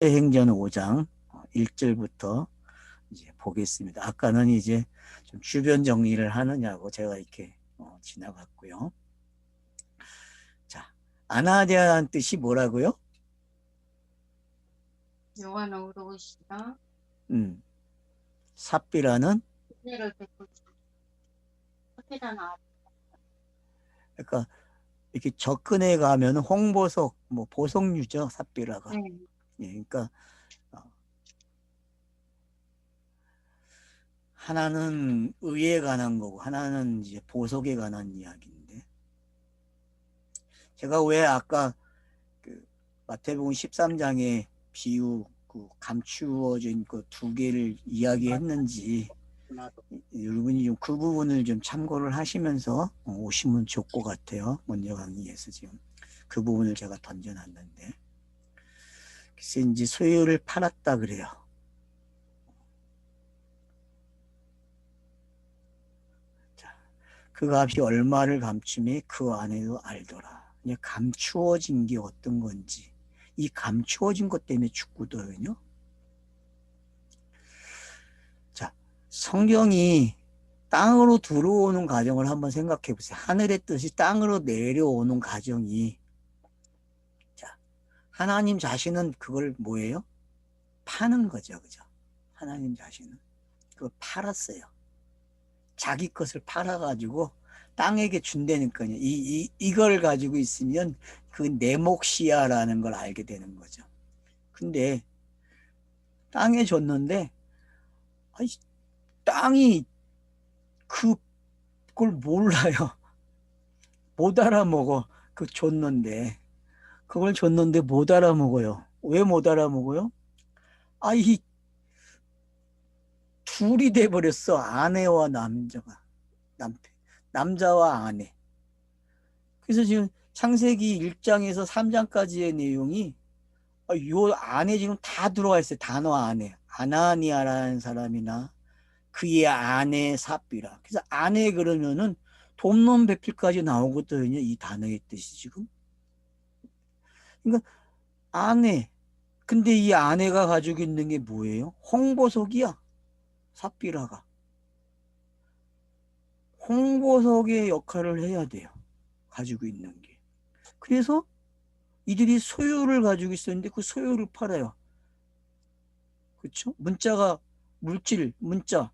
행전 5장 1절부터 이제 보겠습니다. 아까는 이제 좀 주변 정리를 하느냐고 제가 이렇게 지나갔고요. 자, 아나니아라는 뜻이 뭐라고요? 여호와는 의로우시다. 삽비라는, 은혜를 베푸시다. 착해다는 그러니까 이렇게 접근해 가면 홍보석, 뭐 보석류죠, 삽비라가. 네. 예, 그러니까 하나는 의에 관한 거고 하나는 이제 보석에 관한 이야기인데, 제가 왜 아까 그 마태복음 13장에 비유 그 감추어진 그 두 개를 이야기했는지 여러분이 좀 그 부분을 좀 참고를 하시면서 오시면 좋을 것 같아요. 먼저 강의에서 지금 그 부분을 제가 던져놨는데, 글쎄 이제 소유를 팔았다 그래요. 자, 그 값이 얼마를 감추매 그 안에도 알더라. 이제 감추어진 게 어떤 건지, 이 감추어진 것 때문에 죽거든요. 자, 성경이 땅으로 들어오는 과정을 한번 생각해 보세요. 하늘의 뜻이 땅으로 내려오는 과정이, 자, 하나님 자신은 그걸 뭐예요? 파는 거죠. 그죠? 하나님 자신은 그걸 팔았어요. 자기 것을 팔아가지고 땅에게 준다니까요. 이걸 가지고 있으면 그 내 몫이야라는 걸 알게 되는 거죠. 근데 땅에 줬는데, 아니, 땅이 그걸 몰라요. 못 알아먹어. 그 줬는데. 그걸 줬는데 못 알아먹어요. 왜 못 알아먹어요? 아, 이 둘이 돼버렸어. 아내와 남자가. 남편. 남자와 아내. 그래서 지금 창세기 1장에서 3장까지의 내용이 요 안에 지금 다 들어와 있어요. 단어 안에. 아나니아라는 사람이나 그의 아내 삽비라. 그래서 아내 그러면은 돕는 배필까지 나오거든요. 이 단어의 뜻이 지금. 그러니까 아내. 근데 이 아내가 가지고 있는 게 뭐예요? 홍보석이야. 삽비라가. 홍보석의 역할을 해야 돼요. 가지고 있는 게. 그래서 이들이 소유를 가지고 있었는데 그 소유를 팔아요. 그렇죠? 문자가 물질, 문자.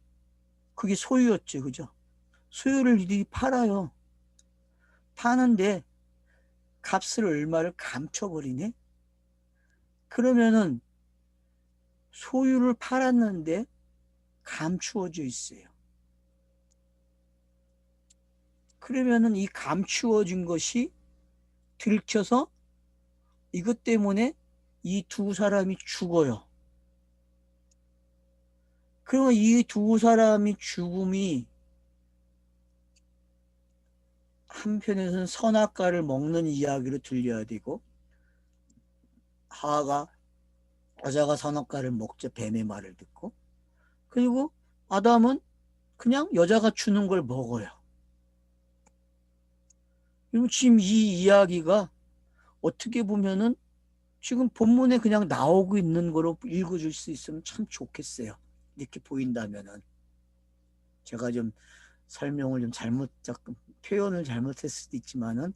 그게 소유였죠. 그죠? 소유를 이들이 팔아요. 파는데 값을 얼마를 감춰버리네? 그러면은 소유를 팔았는데 감추어져 있어요. 그러면은 이 감추어진 것이 들켜서 이것 때문에 이 두 사람이 죽어요. 그러면 이 두 사람이 죽음이 한편에서는 선악과를 먹는 이야기로 들려야 되고, 하하가 여자가 선악과를 먹죠. 뱀의 말을 듣고. 그리고 아담은 그냥 여자가 주는 걸 먹어요. 그리고 지금 이 이야기가 어떻게 보면은 지금 본문에 그냥 나오고 있는 거로 읽어줄 수 있으면 참 좋겠어요. 이렇게 보인다면은. 제가 좀 설명을 좀 표현을 잘못했을 수도 있지만은,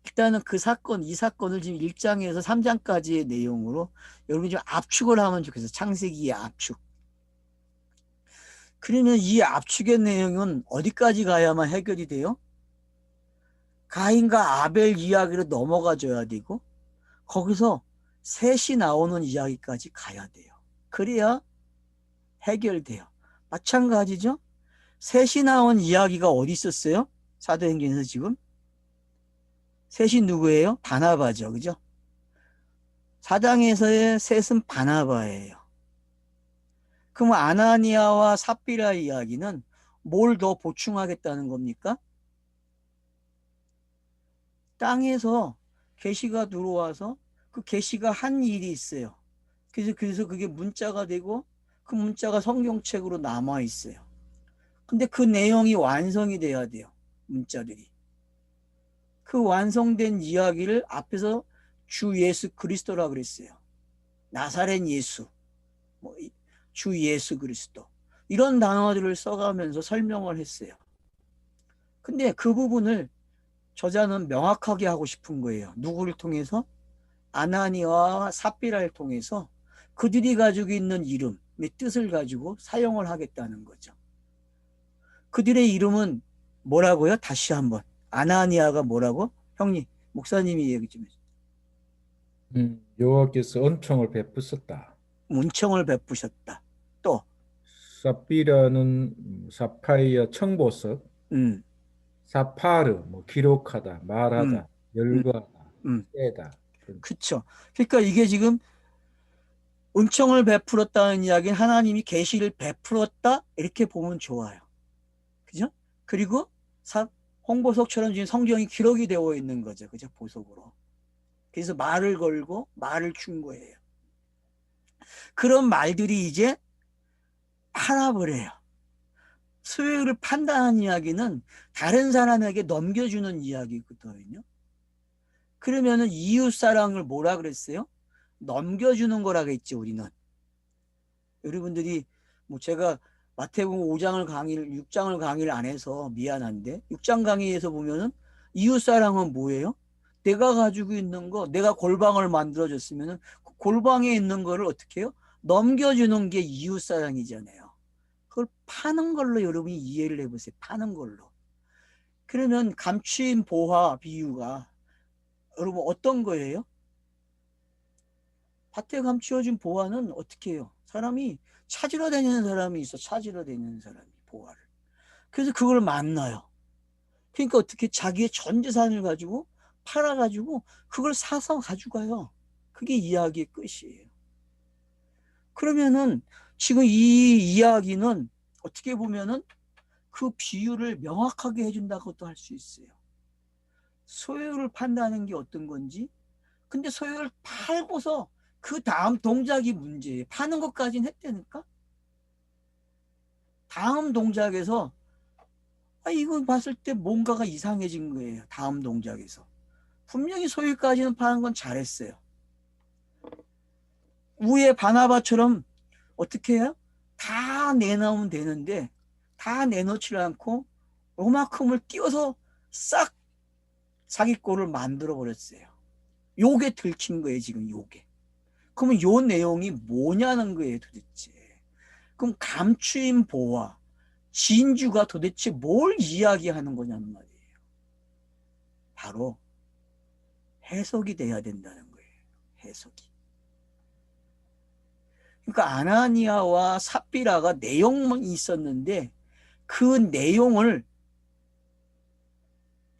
일단은 그 사건, 이 사건을 지금 1장에서 3장까지의 내용으로 여러분이 좀 압축을 하면 좋겠어요. 창세기의 압축. 그러면 이 압축의 내용은 어디까지 가야만 해결이 돼요? 가인과 아벨 이야기로 넘어가 줘야 되고, 거기서 셋이 나오는 이야기까지 가야 돼요. 그래야 해결돼요. 마찬가지죠. 셋이 나온 이야기가 어디 있었어요? 사도행전에서 지금 셋이 누구예요? 바나바죠. 그죠? 사장에서의 셋은 바나바예요. 그럼 아나니아와 삽비라 이야기는 뭘 더 보충하겠다는 겁니까? 땅에서 계시가 들어와서 그 계시가 한 일이 있어요. 그래서 그게 문자가 되고 그 문자가 성경책으로 남아 있어요. 근데 그 내용이 완성이 돼야 돼요. 문자들이. 그 완성된 이야기를 앞에서 주 예수 그리스도라 그랬어요. 나사렛 예수, 뭐, 주 예수 그리스도 이런 단어들을 써가면서 설명을 했어요. 근데 그 부분을 저자는 명확하게 하고 싶은 거예요. 누구를 통해서? 아나니아와 삽비라를 통해서 그들이 가지고 있는 이름의 뜻을 가지고 사용을 하겠다는 거죠. 그들의 이름은 뭐라고요? 다시 한번. 아나니아가 뭐라고? 형님, 목사님이 얘기 좀 해주세요. 여호와께서 은총을 베푸셨다. 은총을 베푸셨다. 또, 사피라는 사파이어 청보석, 음, 사파르 뭐 기록하다, 음, 말하다, 음, 열거하다, 음. 세다. 그쵸. 그러니까 이게 지금 은총을 베풀었다는 이야기는 하나님이 계시를 베풀었다 이렇게 보면 좋아요. 그죠? 그리고 홍보석처럼 지금 성경이 기록이 되어 있는 거죠. 그죠? 보석으로. 그래서 말을 걸고 말을 준 거예요. 그런 말들이 이제 팔아버려요. 소유를 판다는 이야기는 다른 사람에게 넘겨주는 이야기거든요. 그러면은 이웃 사랑을 뭐라 그랬어요? 넘겨주는 거라 그랬죠, 우리는. 여러분들이 뭐 제가 마태복음 5장을 강의를 6장을 강의를 안 해서 미안한데 6장 강의에서 보면은 이웃 사랑은 뭐예요? 내가 가지고 있는 거, 내가 골방을 만들어 줬으면은 그 골방에 있는 거를 어떻게 해요? 넘겨주는 게 이웃 사랑이잖아요. 그걸 파는 걸로 여러분이 이해를 해보세요. 파는 걸로. 그러면 감추인 보화 비유가 여러분 어떤 거예요? 밭에 감추어진 보화는 어떻게 해요? 사람이 찾으러 다니는 사람이 있어. 찾으러 다니는 사람이 보화를. 그래서 그걸 만나요. 그러니까 어떻게 자기의 전 재산을 가지고 팔아가지고 그걸 사서 가져가요. 그게 이야기의 끝이에요. 그러면은 지금 이 이야기는 어떻게 보면은 그 비유를 명확하게 해준다고도 할 수 있어요. 소유를 판다는 게 어떤 건지. 근데 소유를 팔고서 그 다음 동작이 문제예요. 파는 것까지는 했다니까. 다음 동작에서 이거 봤을 때 뭔가가 이상해진 거예요. 다음 동작에서. 분명히 소유까지는 파는 건 잘했어요. 위에 바나바처럼 어떻게 해요? 다 내놓으면 되는데 다 내놓지 않고 요만큼을 띄워서 싹 자기 꼴을 만들어 버렸어요. 요게 들킨 거예요, 지금 요게. 그러면 요 내용이 뭐냐는 거예요, 도대체. 그럼 감추인 보화, 진주가 도대체 뭘 이야기하는 거냐는 말이에요. 바로 해석이 돼야 된다는 거예요. 해석이. 그러니까 아나니아와 삽비라가 내용이 있었는데 그 내용을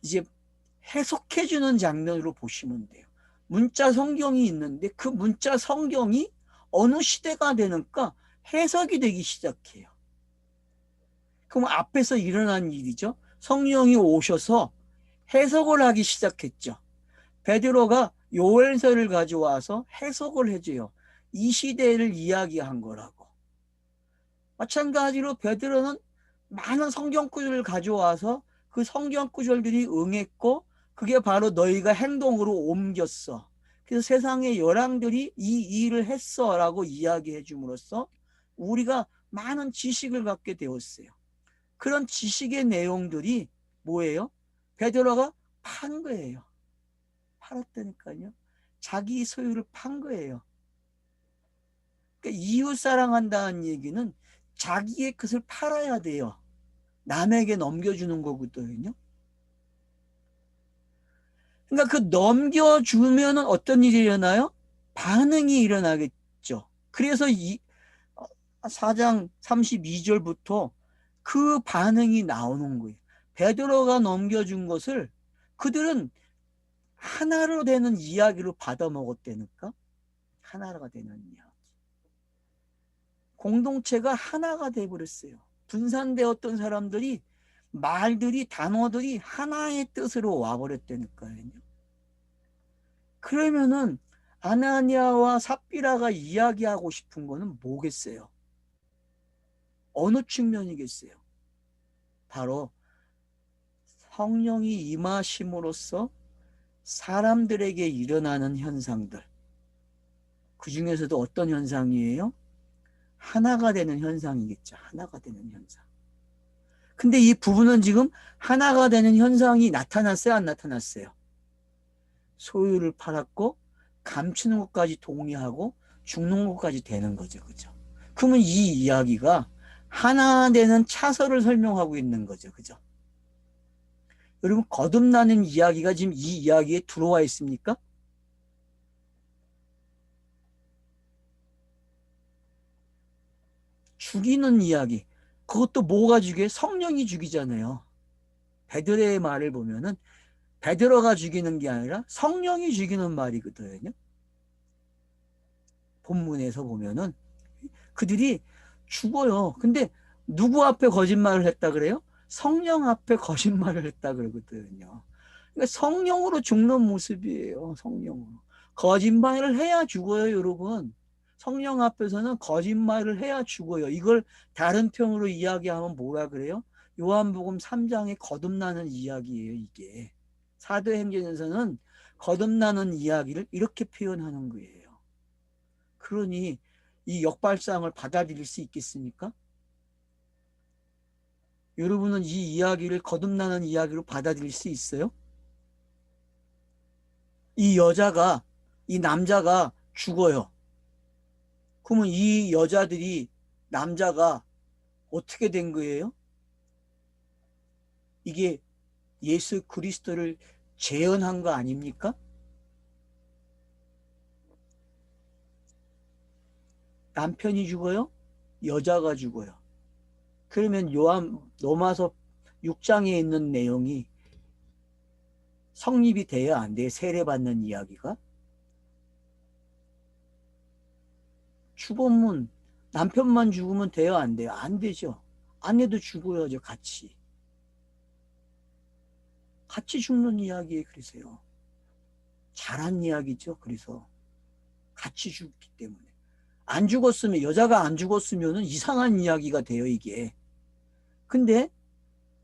이제 해석해주는 장면으로 보시면 돼요. 문자 성경이 있는데 그 문자 성경이 어느 시대가 되니까 해석이 되기 시작해요. 그럼 앞에서 일어난 일이죠. 성령이 오셔서 해석을 하기 시작했죠. 베드로가 요엘서를 가져와서 해석을 해줘요. 이 시대를 이야기한 거라고. 마찬가지로 베드로는 많은 성경 구절을 가져와서 그 성경 구절들이 응했고 그게 바로 너희가 행동으로 옮겼어. 그래서 세상의 열왕들이 이 일을 했어 라고 이야기해 줌으로써 우리가 많은 지식을 갖게 되었어요. 그런 지식의 내용들이 뭐예요? 베드로가 판 거예요. 팔았다니까요. 자기 소유를 판 거예요. 그러니까 이웃 사랑한다는 얘기는 자기의 것을 팔아야 돼요. 남에게 넘겨주는 거거든요. 그러니까 그 넘겨주면 어떤 일이 일어나요? 반응이 일어나겠죠. 그래서 4장 32절부터 그 반응이 나오는 거예요. 베드로가 넘겨준 것을 그들은 하나로 되는 이야기로 받아먹었다니까. 하나가 되는 이야기. 공동체가 하나가 돼버렸어요. 분산되었던 사람들이 말들이 단어들이 하나의 뜻으로 와버렸다니까요. 그러면은 아나니아와 삽비라가 이야기하고 싶은 거는 뭐겠어요? 어느 측면이겠어요? 바로 성령이 임하심으로써 사람들에게 일어나는 현상들. 그 중에서도 어떤 현상이에요? 하나가 되는 현상이겠죠. 하나가 되는 현상. 근데 이 부부는 지금 하나가 되는 현상이 나타났어요? 안 나타났어요? 소유를 팔았고 감추는 것까지 동의하고 죽는 것까지 되는 거죠. 그죠? 그러면 이 이야기가 하나 되는 차서를 설명하고 있는 거죠. 그죠? 여러분, 거듭나는 이야기가 지금 이 이야기에 들어와 있습니까? 죽이는 이야기. 그것도 뭐가 죽여요? 성령이 죽이잖아요. 베드로의 말을 보면은 베드로가 죽이는 게 아니라 성령이 죽이는 말이거든요. 본문에서 보면은 그들이 죽어요. 근데 누구 앞에 거짓말을 했다 그래요? 성령 앞에 거짓말을 했다 그러거든요. 그러니까 성령으로 죽는 모습이에요. 성령으로. 거짓말을 해야 죽어요, 여러분. 성령 앞에서는 거짓말을 해야 죽어요. 이걸 다른 평으로 이야기하면 뭐라 그래요? 요한복음 3장에 거듭나는 이야기예요, 이게. 사도행전에서는 거듭나는 이야기를 이렇게 표현하는 거예요. 그러니 이 역발상을 받아들일 수 있겠습니까? 여러분은 이 이야기를 거듭나는 이야기로 받아들일 수 있어요? 이 남자가 죽어요. 그러면 이 여자들이, 남자가 어떻게 된 거예요? 이게 예수 그리스도를 재현한 거 아닙니까? 남편이 죽어요? 여자가 죽어요. 그러면 로마서 6장에 있는 내용이 성립이 돼야 안 돼요? 세례받는 이야기가? 죽으면, 남편만 죽으면 돼요? 안 돼요? 안 되죠. 아내도 죽어야죠, 같이. 같이 죽는 이야기에 그러세요. 잘한 이야기죠. 그래서 같이 죽기 때문에. 안 죽었으면, 여자가 안 죽었으면 이상한 이야기가 돼요, 이게. 근데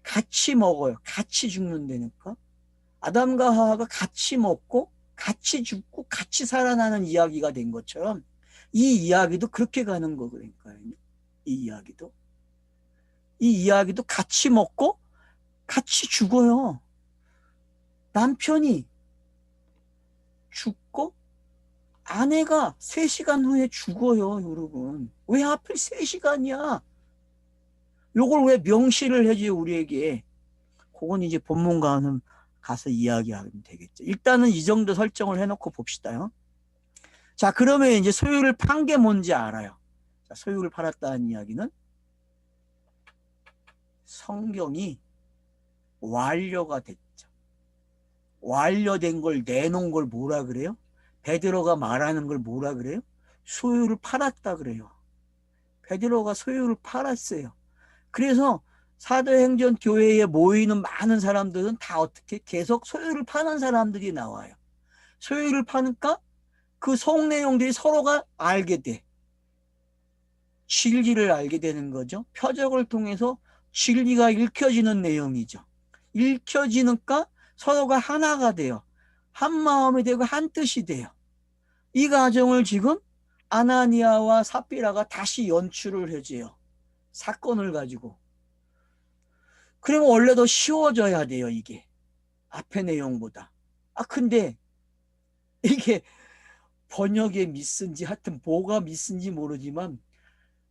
같이 먹어요. 같이 죽는다니까. 아담과 하와가 같이 먹고 같이 죽고 같이 살아나는 이야기가 된 것처럼 이 이야기도 그렇게 가는 거. 그러니까요. 이 이야기도 같이 먹고 같이 죽어요. 남편이 죽고 아내가 3시간 후에 죽어요, 여러분. 왜 하필 3시간이야? 요걸 왜 명시를 해줘요, 우리에게? 그건 이제 본문가는 가서 이야기하면 되겠죠. 일단은 이 정도 설정을 해놓고 봅시다요. 자, 그러면 이제 소유를 판 게 뭔지 알아요. 자, 소유를 팔았다는 이야기는 성경이 완료가 됐죠. 완료된 걸 내놓은 걸 뭐라 그래요? 베드로가 말하는 걸 뭐라 그래요? 소유를 팔았다 그래요. 베드로가 소유를 팔았어요. 그래서 사도행전 교회에 모이는 많은 사람들은 다 어떻게 계속 소유를 파는 사람들이 나와요. 소유를 파니까 그 속 내용들이 서로가 알게 돼. 진리를 알게 되는 거죠. 표적을 통해서 진리가 읽혀지는 내용이죠. 읽혀지니까 서로가 하나가 돼요. 한 마음이 되고 한 뜻이 돼요. 이 과정을 지금 아나니아와 삽비라가 다시 연출을 해줘요. 사건을 가지고. 그러면 원래 더 쉬워져야 돼요, 이게. 앞의 내용보다. 근데 이게 번역의 미스인지 하여튼 뭐가 미스인지 모르지만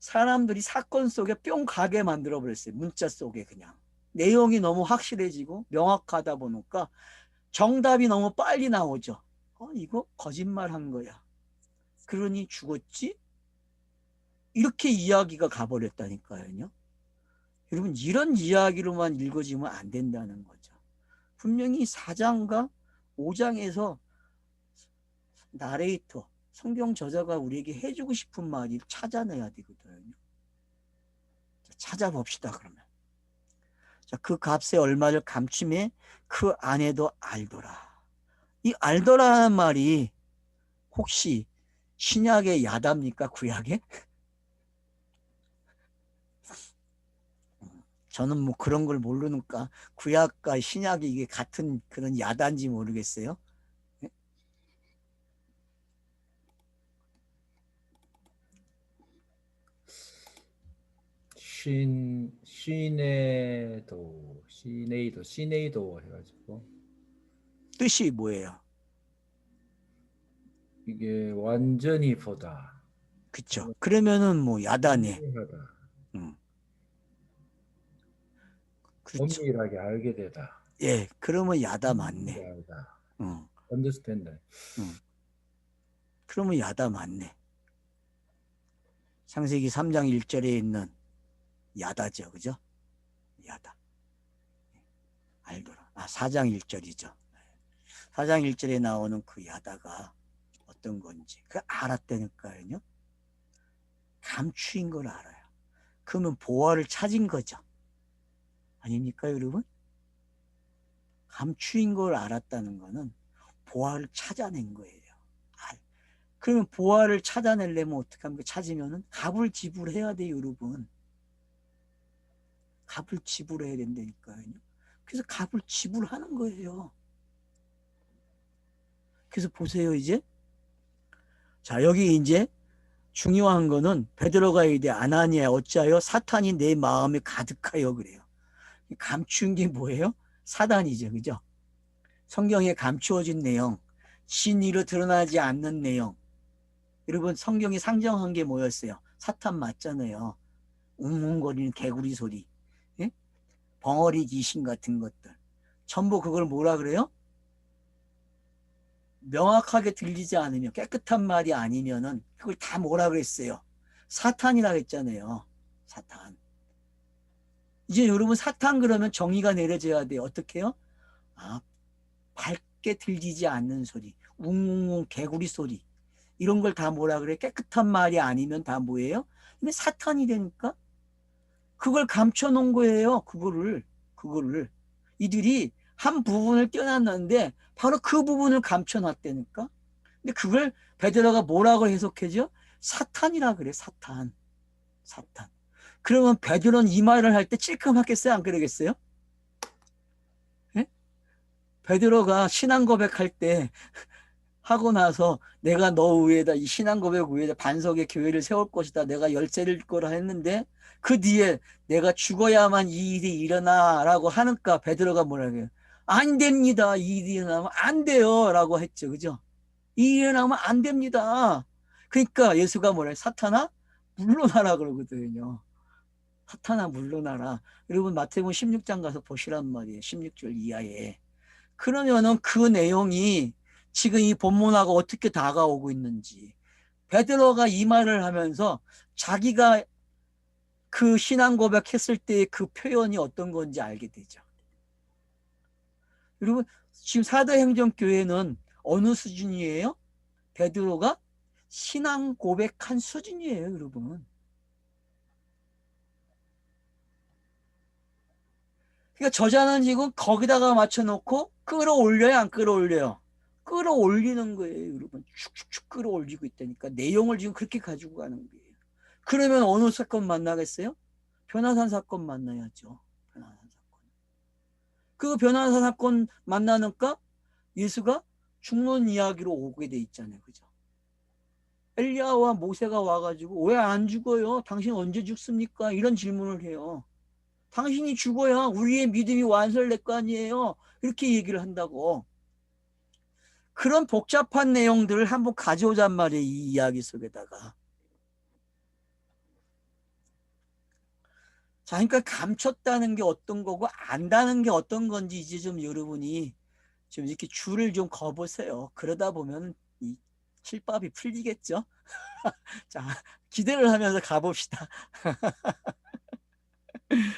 사람들이 사건 속에 뿅 가게 만들어 버렸어요. 문자 속에 그냥. 내용이 너무 확실해지고 명확하다 보니까 정답이 너무 빨리 나오죠. 이거 거짓말한 거야. 그러니 죽었지? 이렇게 이야기가 가버렸다니까요. 여러분, 이런 이야기로만 읽어지면 안 된다는 거죠. 분명히 4장과 5장에서 나레이터, 성경 저자가 우리에게 해주고 싶은 말을 찾아내야 되거든요. 찾아봅시다, 그러면. 자, 그 값의 얼마를 감춤해 그 아내도 알더라. 이 알더라는 말이 혹시 신약의 야답니까? 구약의? 저는 뭐 그런 걸 모르니까 구약과 신약이 이게 같은 그런 야단지 모르겠어요. 시네이도 해가지고 뜻이 뭐예요? 이게 완전히 보다, 그쵸? 그러면은 뭐 야다네. 분명하다, 음, 그렇죠. 엄밀하게 알게 되다, 예, 그러면 야다 맞네. 이해하다, 응, understand. 응. 그러면 야다 맞네. 창세기 3장 1절에 있는 야다죠, 그죠? 야다. 알더라. 4장 1절이죠. 4장 1절에 나오는 그 야다가 어떤 건지 그 알았다니까요. 감추인 걸 알아요. 그러면 보화를 찾은 거죠. 아닙니까, 여러분? 감추인 걸 알았다는 거는 보화를 찾아낸 거예요. 그러면 보화를 찾아내려면 어떻게 합니까? 찾으면은 값을 지불해야 돼요, 여러분. 값을 지불해야 된다니까요. 그래서 값을 지불하는 거예요. 그래서 보세요, 이제. 자, 여기 이제 중요한 거는 베드로가 이르되 아나니야 어찌하여 사탄이 내 마음에 가득하여 그래요. 감춘 게 뭐예요? 사단이죠, 그죠? 성경에 감추어진 내용, 진리로 드러나지 않는 내용. 여러분, 성경이 상정한 게 뭐였어요? 사탄 맞잖아요. 웅웅거리는 개구리 소리, 예? 벙어리 귀신 같은 것들. 전부 그걸 뭐라 그래요? 명확하게 들리지 않으면, 깨끗한 말이 아니면은 그걸 다 뭐라 그랬어요? 사탄이라 했잖아요. 사탄. 이제 여러분, 사탄 그러면 정의가 내려져야 돼요. 어떻게 해요? 밝게 들리지 않는 소리, 웅웅웅 개구리 소리, 이런 걸 다 뭐라 그래? 깨끗한 말이 아니면 다 뭐예요? 근데 사탄이 되니까 그걸 감춰 놓은 거예요. 그거를 이들이 한 부분을 떼어놨는데 바로 그 부분을 감춰 놨다니까. 근데 그걸 베드로가 뭐라고 해석해죠? 사탄이라 그래. 사탄. 그러면 베드로는 이 말을 할 때 찔끔하겠어요? 안 그러겠어요? 예? 베드로가 신앙 고백할 때 하고 나서 내가 너 위에다 이 신앙 고백 위에다 반석의 교회를 세울 것이다. 내가 열쇠를 거라 했는데 그 뒤에 내가 죽어야만 이 일이 일어나라고 하니까 베드로가 뭐라고 해요? 안 됩니다. 이 일이 일어나면 안 돼요. 라고 했죠. 그죠? 이 일이 일어나면 안 됩니다. 그러니까 예수가 뭐래요? 사탄아 물러나라 그러거든요. 사탄아 물러나라. 여러분 마태복음 16장 가서 보시란 말이에요. 16절 이하에. 그러면은 그 내용이 지금 이 본문하고 어떻게 다가오고 있는지, 베드로가 이 말을 하면서 자기가 그 신앙 고백했을 때의 그 표현이 어떤 건지 알게 되죠. 여러분 지금 사도행전교회는 어느 수준이에요? 베드로가 신앙 고백한 수준이에요, 여러분. 그러니까 저자는 지금 거기다가 맞춰놓고 끌어올려요, 안 끌어올려요? 끌어올리는 거예요, 여러분. 축축축 끌어올리고 있다니까. 내용을 지금 그렇게 가지고 가는 거예요. 그러면 어느 사건 만나겠어요? 변화산 사건 만나야죠. 변화산 사건. 그 변화산 사건 만나니까 예수가 죽는 이야기로 오게 돼 있잖아요, 그죠? 엘리야와 모세가 와가지고 왜 안 죽어요? 당신 언제 죽습니까? 이런 질문을 해요. 당신이 죽어야 우리의 믿음이 완성될 거 아니에요. 이렇게 얘기를 한다고. 그런 복잡한 내용들을 한번 가져오잔 말이에요. 이 이야기 속에다가. 자, 그러니까 감췄다는 게 어떤 거고 안다는 게 어떤 건지 이제 좀 여러분이 좀 이렇게 줄을 좀 거보세요. 그러다 보면 이 실밥이 풀리겠죠. 자, 기대를 하면서 가봅시다.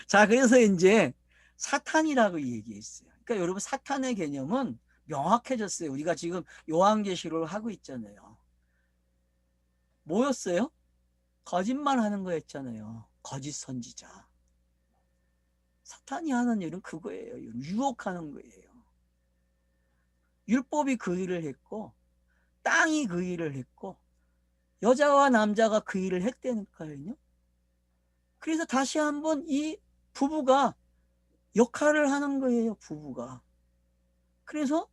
자, 그래서 이제 사탄이라고 얘기했어요. 그러니까 여러분 사탄의 개념은 명확해졌어요. 우리가 지금 요한계시록을 하고 있잖아요. 뭐였어요? 거짓말하는 거였잖아요. 거짓 선지자. 사탄이 하는 일은 그거예요. 유혹하는 거예요. 율법이 그 일을 했고 땅이 그 일을 했고 여자와 남자가 그 일을 했다니까요. 그래서 다시 한번 이 부부가 역할을 하는 거예요. 부부가. 그래서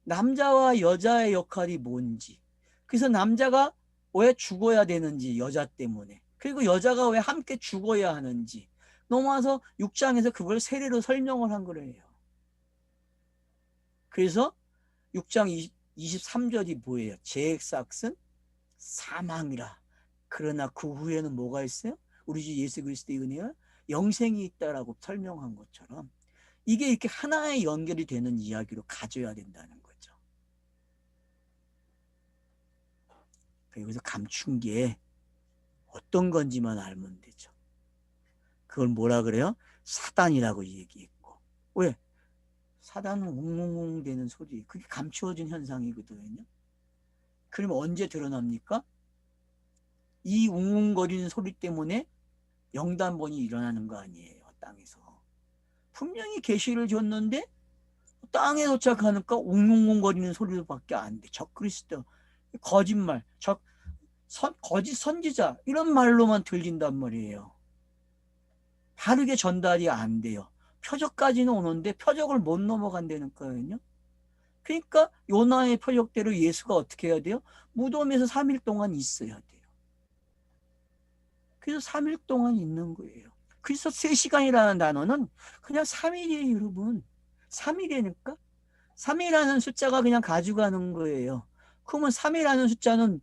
남자와 여자의 역할이 뭔지, 그래서 남자가 왜 죽어야 되는지 여자 때문에, 그리고 여자가 왜 함께 죽어야 하는지, 넘어와서 6장에서 그걸 세례로 설명을 한 거예요. 그래서 6장 23절이 뭐예요? 죄악은 사망이라. 그러나 그 후에는 뭐가 있어요? 우리 주 예수 그리스도의 은혜와 영생이 있다라고 설명한 것처럼 이게 이렇게 하나의 연결이 되는 이야기로 가져야 된다는 거죠. 여기서 감춘 게 어떤 건지만 알면 되죠. 그걸 뭐라 그래요? 사단이라고 얘기했고. 왜? 사단은 웅웅웅 되는 소리. 그게 감추어진 현상이거든요. 그러면 언제 드러납니까? 이 웅웅거리는 소리 때문에 영단번이 일어나는 거 아니에요. 땅에서. 분명히 계시를 줬는데 땅에 도착하니까 웅웅웅거리는 소리밖에 안 돼. 적그리스도, 거짓말, 거짓 선지자 이런 말로만 들린단 말이에요. 바르게 전달이 안 돼요. 표적까지는 오는데 표적을 못 넘어간다는 거예요. 그러니까 요나의 표적대로 예수가 어떻게 해야 돼요? 무덤에서 3일 동안 있어야 돼요. 그래서 3일 동안 있는 거예요. 그래서 3시간이라는 단어는 그냥 3일이에요, 여러분. 3일이니까 3이라는 숫자가 그냥 가져가는 거예요. 그러면 3이라는 숫자는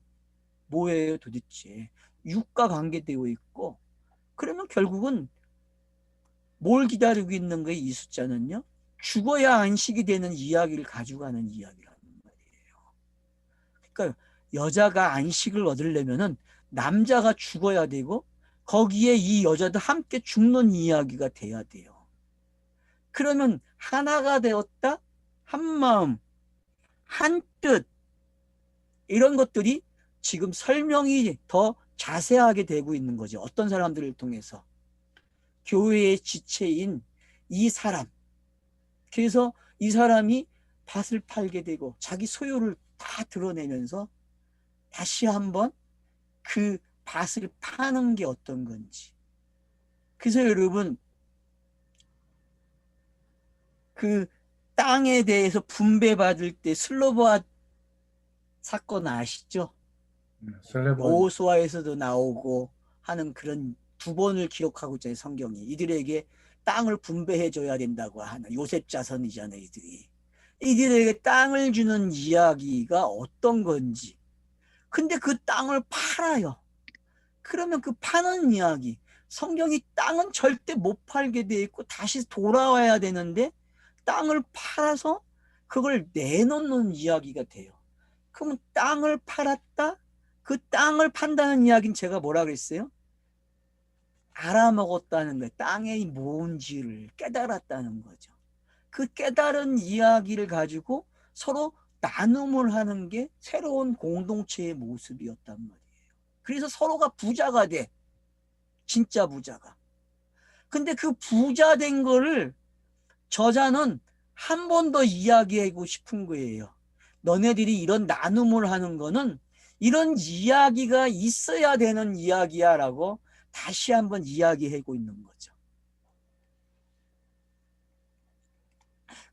뭐예요 도대체? 6과 관계되어 있고, 그러면 결국은 뭘 기다리고 있는 거예요? 이 숫자는요, 죽어야 안식이 되는 이야기를 가져가는 이야기라는 말이에요. 그러니까 여자가 안식을 얻으려면은 남자가 죽어야 되고 거기에 이 여자도 함께 죽는 이야기가 돼야 돼요. 그러면 하나가 되었다, 한 마음, 한 뜻, 이런 것들이 지금 설명이 더 자세하게 되고 있는 거죠. 어떤 사람들을 통해서. 교회의 지체인 이 사람. 그래서 이 사람이 밭을 팔게 되고 자기 소유를 다 드러내면서 다시 한번 그 밭을 파는 게 어떤 건지. 그래서 여러분, 그 땅에 대해서 분배받을 때 슬로보아 사건 아시죠? 설레본 여호수아에서도 나오고 하는 그런 2번을 기록하고 있잖아요, 성경이. 이들에게 땅을 분배해 줘야 된다고 하는 요셉 자손이잖아요, 이들이. 이들에게 땅을 주는 이야기가 어떤 건지. 근데 그 땅을 팔아요. 그러면 그 파는 이야기, 성경이 땅은 절대 못 팔게 돼 있고 다시 돌아와야 되는데 땅을 팔아서 그걸 내놓는 이야기가 돼요. 그러면 땅을 팔았다? 그 땅을 판다는 이야기는 제가 뭐라 그랬어요? 알아먹었다는 거예요. 땅의 뭔지를 깨달았다는 거죠. 그 깨달은 이야기를 가지고 서로 나눔을 하는 게 새로운 공동체의 모습이었단 말이에요. 그래서 서로가 부자가 돼. 진짜 부자가. 근데 그 부자 된 거를 저자는 한 번 더 이야기하고 싶은 거예요. 너네들이 이런 나눔을 하는 거는 이런 이야기가 있어야 되는 이야기야 라고 다시 한번 이야기하고 있는 거죠.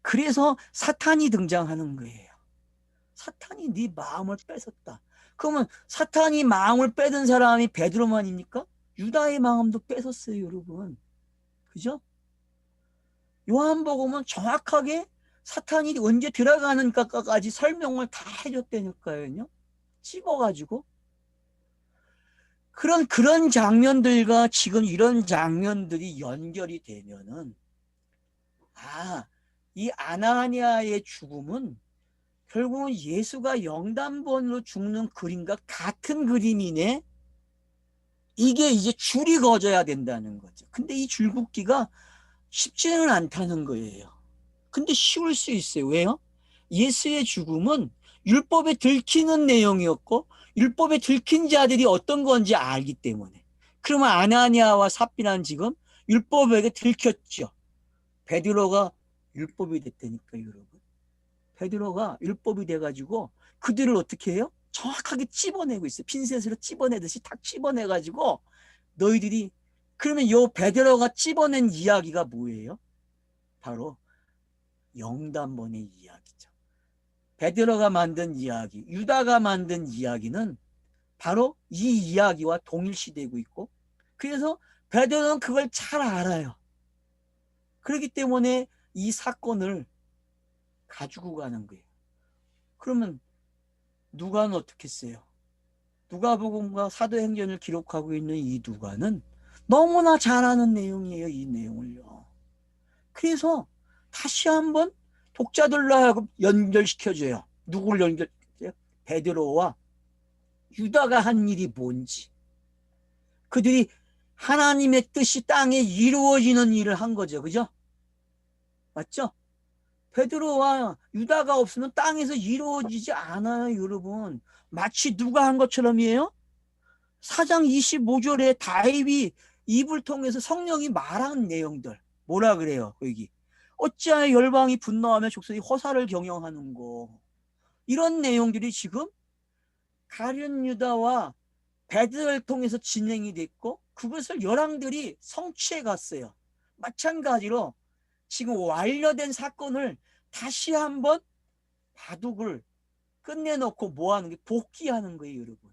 그래서 사탄이 등장하는 거예요. 사탄이 네 마음을 뺏었다. 그러면 사탄이 마음을 뺏은 사람이 베드로만입니까? 유다의 마음도 뺏었어요, 여러분. 그죠? 요한복음은 정확하게 사탄이 언제 들어가는가까지 설명을 다 해줬다니까요. 찝어가지고. 그런 장면들과 지금 이런 장면들이 연결이 되면은, 이 아나니아의 죽음은 결국은 예수가 영단번으로 죽는 그림과 같은 그림이네. 이게 이제 줄이 그어져야 된다는 거죠. 근데 이 줄긋기가 쉽지는 않다는 거예요. 근데 쉬울 수 있어요. 왜요? 예수의 죽음은 율법에 들키는 내용이었고 율법에 들킨 자들이 어떤 건지 알기 때문에. 그러면 아나니아와 삽비라는 지금 율법에게 들켰죠. 베드로가 율법이 됐다니까요, 여러분. 베드로가 율법이 돼가지고 그들을 어떻게 해요? 정확하게 찝어내고 있어요. 핀셋으로 찝어내듯이 탁 찝어내가지고 너희들이, 그러면 요 베드로가 찝어낸 이야기가 뭐예요? 바로 영단번의 이야기죠. 베드로가 만든 이야기, 유다가 만든 이야기는 바로 이 이야기와 동일시되고 있고, 그래서 베드로는 그걸 잘 알아요. 그렇기 때문에 이 사건을 가지고 가는 거예요. 그러면 누가는 어떻게 했어요? 누가복음과 사도행전을 기록하고 있는 이 누가는 너무나 잘 아는 내용이에요. 이 내용을요. 그래서 다시 한번 독자들로 하여금 연결시켜줘요. 누구를 연결시켜요? 베드로와 유다가 한 일이 뭔지. 그들이 하나님의 뜻이 땅에 이루어지는 일을 한 거죠. 그죠? 맞죠? 베드로와 유다가 없으면 땅에서 이루어지지 않아요, 여러분. 마치 누가 한 것처럼이에요. 4장 25절에 다윗이 입을 통해서 성령이 말한 내용들. 뭐라 그래요, 여기. 어찌하여 열방이 분노하며 족속이 허사를 경영하는 거. 이런 내용들이 지금 가룟 유다와 베드로를 통해서 진행이 됐고 그것을 열왕들이 성취해 갔어요. 마찬가지로 지금 완료된 사건을 다시 한번 바둑을 끝내놓고 뭐하는 게 복귀하는 거예요, 여러분.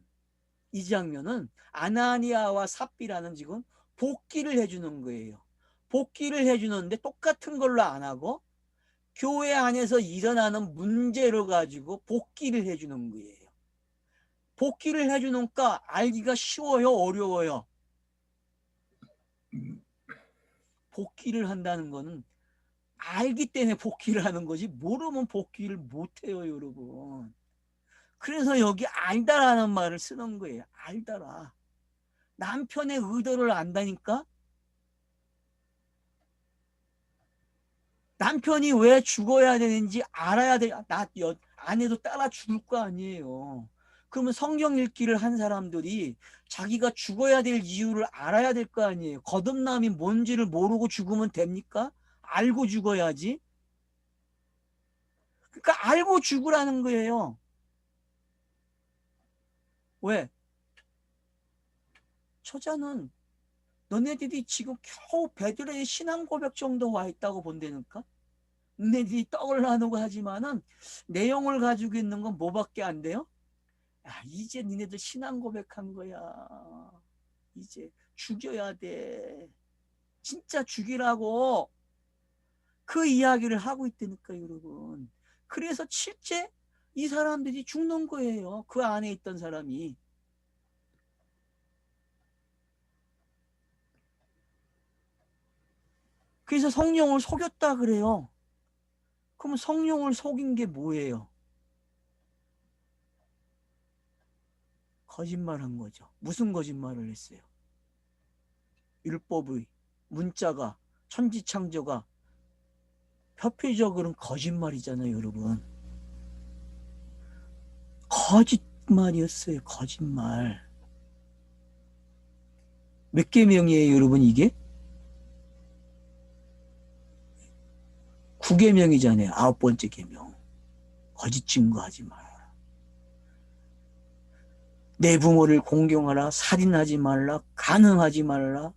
이 장면은 아나니아와 삽비라는 지금 복귀를 해주는 거예요. 복귀를 해주는데 똑같은 걸로 안 하고 교회 안에서 일어나는 문제를 가지고 복귀를 해주는 거예요. 복귀를 해주니까 알기가 쉬워요, 어려워요? 복귀를 한다는 거는 알기 때문에 복귀를 하는 거지 모르면 복귀를 못해요, 여러분. 그래서 여기 알다라는 말을 쓰는 거예요. 알다라. 남편의 의도를 안다니까. 남편이 왜 죽어야 되는지 알아야 돼. 아내도 따라 죽을 거 아니에요. 그러면 성경 읽기를 한 사람들이 자기가 죽어야 될 이유를 알아야 될 거 아니에요. 거듭남이 뭔지를 모르고 죽으면 됩니까? 알고 죽어야지. 그러니까 알고 죽으라는 거예요. 왜? 저자는 너네들이 지금 겨우 베드로의 신앙 고백 정도 와 있다고 본다니까? 너네들이 떡을 나누고 하지만은 내용을 가지고 있는 건 뭐밖에 안 돼요? 야, 이제 니네들 신앙 고백한 거야. 이제 죽여야 돼. 진짜 죽이라고 그 이야기를 하고 있다니까, 여러분. 그래서 실제 이 사람들이 죽는 거예요. 그 안에 있던 사람이. 그래서 성령을 속였다 그래요. 그럼 성령을 속인 게 뭐예요? 거짓말한 거죠. 무슨 거짓말을 했어요? 율법의 문자가 천지창조가 표피적으로는 거짓말이잖아요, 여러분. 거짓말이었어요. 거짓말. 몇 계명이에요, 여러분, 이게? 9계명이잖아요. 9번째 계명. 거짓 증거하지 마라. 내 부모를 공경하라. 살인하지 말라. 간음하지 말라.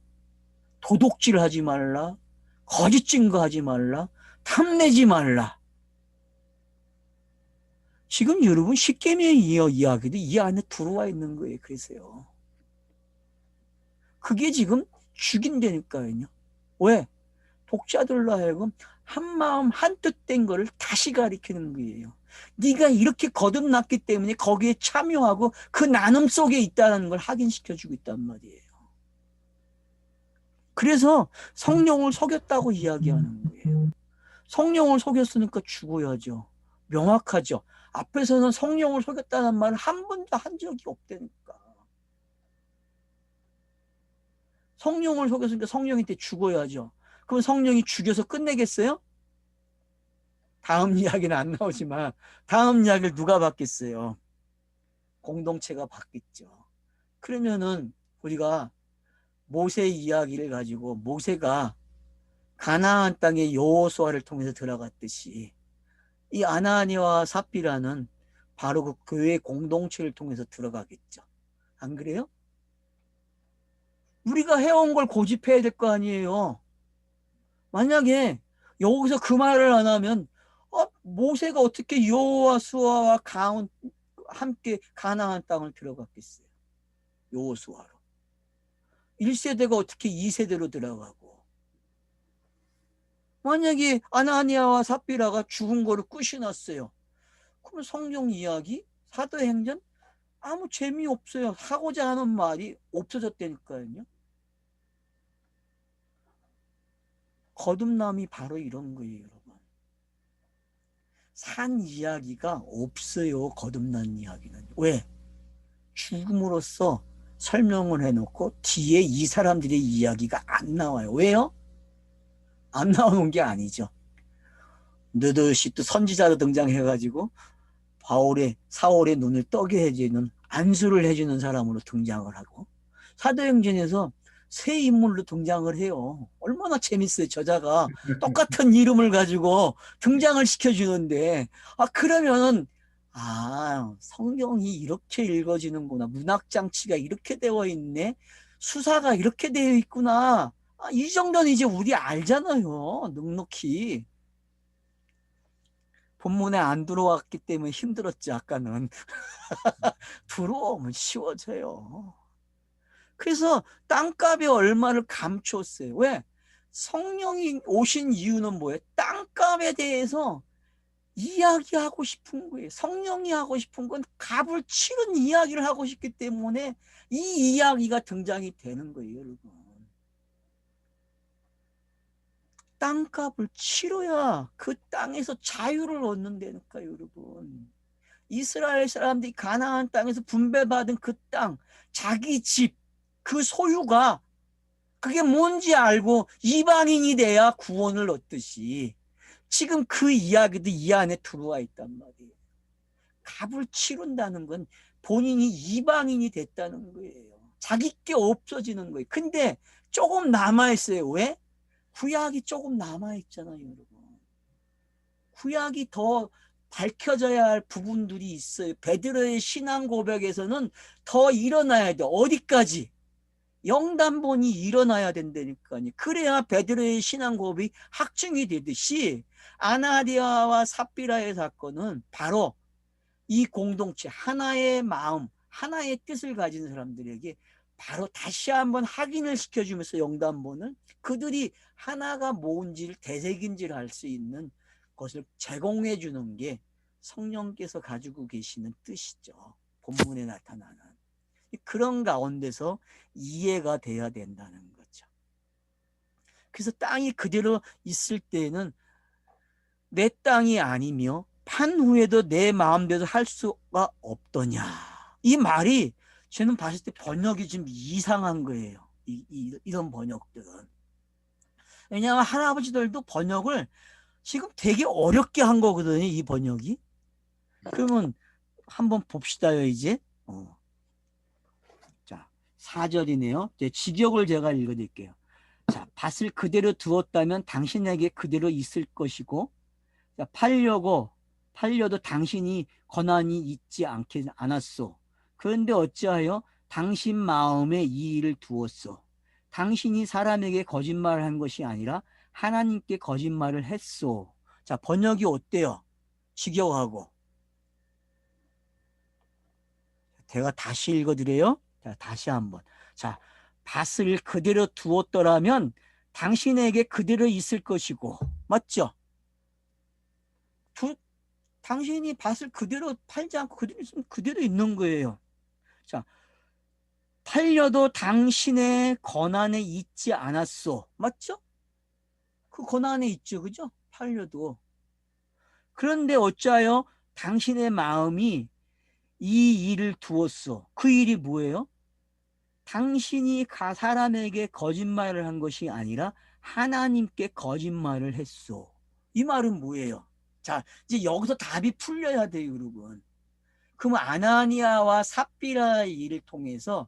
도둑질하지 말라. 거짓 증거하지 말라. 탐내지 말라. 지금 여러분 10계명의 이야기도 이 안에 들어와 있는 거예요. 그래서요. 그게 지금 죽인다니까요. 왜? 독자들로 하여금 한마음 한뜻된 거를 다시 가리키는 거예요. 네가 이렇게 거듭났기 때문에 거기에 참여하고 그 나눔 속에 있다는 걸 확인시켜주고 있단 말이에요. 그래서 성령을 속였다고 이야기하는 거예요. 성령을 속였으니까 죽어야죠. 명확하죠. 앞에서는 성령을 속였다는 말을 한 번도 한 적이 없다니까. 성령을 속였으니까 성령한테 죽어야죠. 그럼 성령이 죽여서 끝내겠어요? 다음 이야기는 안 나오지만 다음 이야기를 누가 받겠어요? 공동체가 받겠죠. 그러면은 우리가 모세 이야기를 가지고 모세가 가나안 땅에 여호수아를 통해서 들어갔듯이 이 아나니아와 삽비라는 바로 그 교회 공동체를 통해서 들어가겠죠. 안 그래요? 우리가 해온 걸 고집해야 될 거 아니에요. 만약에 여기서 그 말을 안 하면 모세가 어떻게 여호수아와 함께 가나안 땅을 들어갔겠어요. 여호수아로. 1세대가 어떻게 2세대로 들어가고, 만약에 아나니아와 삽비라가 죽은 거를 꾸시놨어요. 그럼 성경 이야기, 사도행전 아무 재미없어요. 하고자 하는 말이 없어졌다니까요. 거듭남이 바로 이런 거예요, 여러분. 산 이야기가 없어요, 거듭난 이야기는. 왜? 죽음으로써 설명을 해놓고 뒤에 이 사람들의 이야기가 안 나와요. 왜요? 안 나오는 게 아니죠. 느듯이 또 선지자로 등장해가지고 사울의 눈을 떠게 해주는, 안수를 해주는 사람으로 등장을 하고, 사도행전에서 새 인물로 등장을 해요. 얼마나 재밌어요. 저자가 똑같은 이름을 가지고 등장을 시켜주는데, 그러면은 성경이 이렇게 읽어지는구나, 문학장치가 이렇게 되어 있네, 수사가 이렇게 되어 있구나, 이 정도는 이제 우리 알잖아요, 넉넉히. 본문에 안 들어왔기 때문에 힘들었지, 아까는. 들어오면 쉬워져요. 그래서 땅값에 얼마를 감췄어요. 왜? 성령이 오신 이유는 뭐예요? 땅값에 대해서 이야기하고 싶은 거예요. 성령이 하고 싶은 건 값을 치른 이야기를 하고 싶기 때문에 이 이야기가 등장이 되는 거예요, 여러분. 땅값을 치러야 그 땅에서 자유를 얻는다니까요, 여러분. 이스라엘 사람들이 가나안 땅에서 분배받은 그 땅, 자기 집, 그 소유가 그게 뭔지 알고 이방인이 돼야 구원을 얻듯이 지금 그 이야기도 이 안에 들어와 있단 말이에요. 값을 치른다는 건 본인이 이방인이 됐다는 거예요. 자기 게 없어지는 거예요. 근데 조금 남아있어요. 왜? 구약이 조금 남아있잖아요, 여러분. 구약이 더 밝혀져야 할 부분들이 있어요. 베드로의 신앙 고백에서는 더 일어나야 돼. 어디까지? 영단본이 일어나야 된다니까요. 그래야 베드로의 신앙 고백이 확증이 되듯이 아나니아와 삽비라의 사건은 바로 이 공동체, 하나의 마음, 하나의 뜻을 가진 사람들에게 바로 다시 한번 확인을 시켜주면서 영단본은 그들이 하나가 뭔지를 되새김질 할 수 있는 것을 제공해 주는 게 성령께서 가지고 계시는 뜻이죠. 본문에 나타나는. 그런 가운데서 이해가 돼야 된다는 거죠. 그래서 땅이 그대로 있을 때는 내 땅이 아니며 판 후에도 내 마음대로 할 수가 없더냐. 이 말이 저는 봤을 때 번역이 좀 이상한 거예요. 이런 번역들은. 왜냐하면 할아버지들도 번역을 지금 되게 어렵게 한 거거든요, 이 번역이. 그러면 한번 봅시다요, 이제. 자, 4절이네요. 직역을 제가 읽어드릴게요. 자, 밭을 그대로 두었다면 당신에게 그대로 있을 것이고, 자, 팔려도 당신이 권한이 있지 않았소. 그런데 어찌하여 당신 마음에 이 일을 두었소. 당신이 사람에게 거짓말을 한 것이 아니라 하나님께 거짓말을 했소. 자, 번역이 어때요? 직역하고. 제가 다시 읽어드려요. 자, 다시 한번. 자, 밭을 그대로 두었더라면 당신에게 그대로 있을 것이고, 맞죠? 당신이 밭을 그대로 팔지 않고 그대로 있으면 그대로 있는 거예요. 자, 팔려도 당신의 권한에 있지 않았소. 맞죠? 그 권한에 있죠. 그죠? 팔려도. 그런데 어찌하여 당신의 마음이 이 일을 두었소. 그 일이 뭐예요? 당신이 사람에게 거짓말을 한 것이 아니라 하나님께 거짓말을 했소. 이 말은 뭐예요? 자, 이제 여기서 답이 풀려야 돼요, 여러분. 그럼 아나니아와 삽비라의 일을 통해서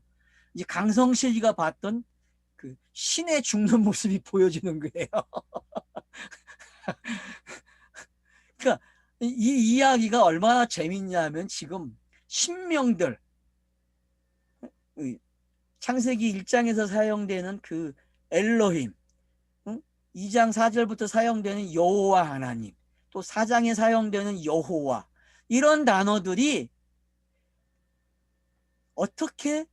이제 강성실이가 봤던 그 신의 죽는 모습이 보여지는 거예요. 그러니까 이 이야기가 얼마나 재밌냐면 지금 신명들, 창세기 1장에서 사용되는 그 엘로힘, 2장 4절부터 사용되는 여호와 하나님, 또 4장에 사용되는 여호와, 이런 단어들이 어떻게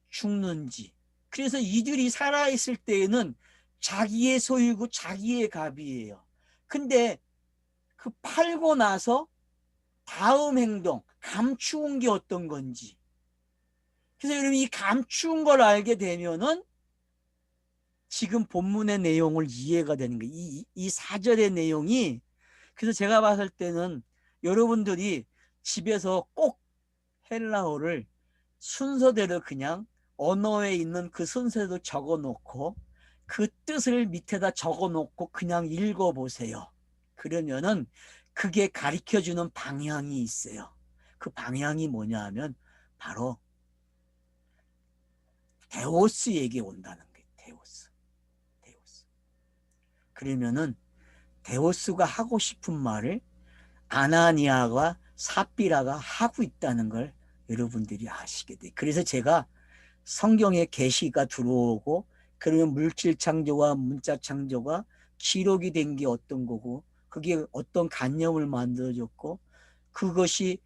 죽는지, 그래서 이들이 살아있을 때에는 자기의 소유고 자기의 갑이에요. 근데 그 팔고 나서 다음 행동, 감추은 게 어떤 건지. 그래서 여러분 이 감추은 걸 알게 되면은 지금 본문의 내용을 이해가 되는 거예요. 이 4절의 내용이. 그래서 제가 봤을 때는 여러분들이 집에서 꼭 헬라어를 순서대로 그냥 언어에 있는 그 순서대로 적어 놓고 그 뜻을 밑에다 적어 놓고 그냥 읽어 보세요. 그러면은 그게 가르쳐 주는 방향이 있어요. 그 방향이 뭐냐 하면 바로 데오스에게 온다는 거예요. 데오스. 그러면은 데오스가 하고 싶은 말을 아나니아가 삽비라가 하고 있다는 걸 여러분들이 아시게 돼요. 그래서 제가 성경에 계시가 들어오고 그러면 물질 창조와 문자 창조가 기록이 된 게 어떤 거고 그게 어떤 관념을 만들어줬고 그것이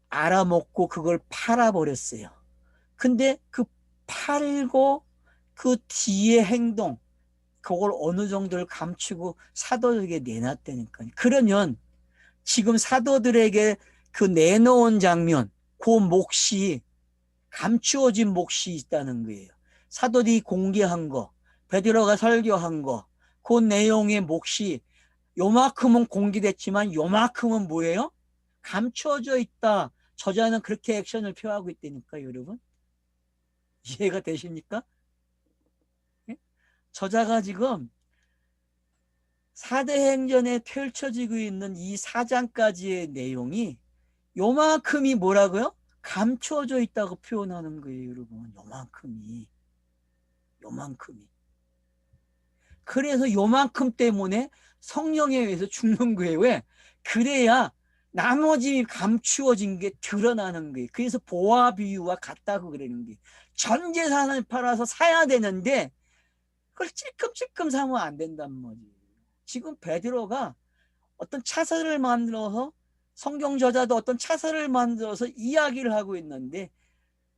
알아먹고 그걸 팔아버렸어요. 근데 그 팔고 그 뒤에 행동 그걸 어느 정도를 감추고 사도들에게 내놨다니까요. 그러면 지금 사도들에게 그 내놓은 장면, 그 몫이 감추어진 몫이 있다는 거예요. 사도들이 공개한 거, 베드로가 설교한 거, 그 내용의 몫이 요만큼은 공개됐지만 요만큼은 뭐예요? 감추어져 있다. 저자는 그렇게 액션을 표하고 있다니까 여러분. 이해가 되십니까? 저자가 지금 사도행전에 펼쳐지고 있는 이 4장까지의 내용이 요만큼이 뭐라고요? 감춰져 있다고 표현하는 거예요, 여러분. 요만큼이. 그래서 요만큼 때문에 성령에 의해서 죽는 거예요. 왜? 그래야 나머지 감추어진 게 드러나는 거예요. 그래서 보화 비유와 같다고 그러는 거예요. 전 재산을 팔아서 사야 되는데 그걸 찔끔찔끔 사면 안 된단 말이에요. 지금 베드로가 어떤 차서를 만들어서 성경 저자도 어떤 차서를 만들어서 이야기를 하고 있는데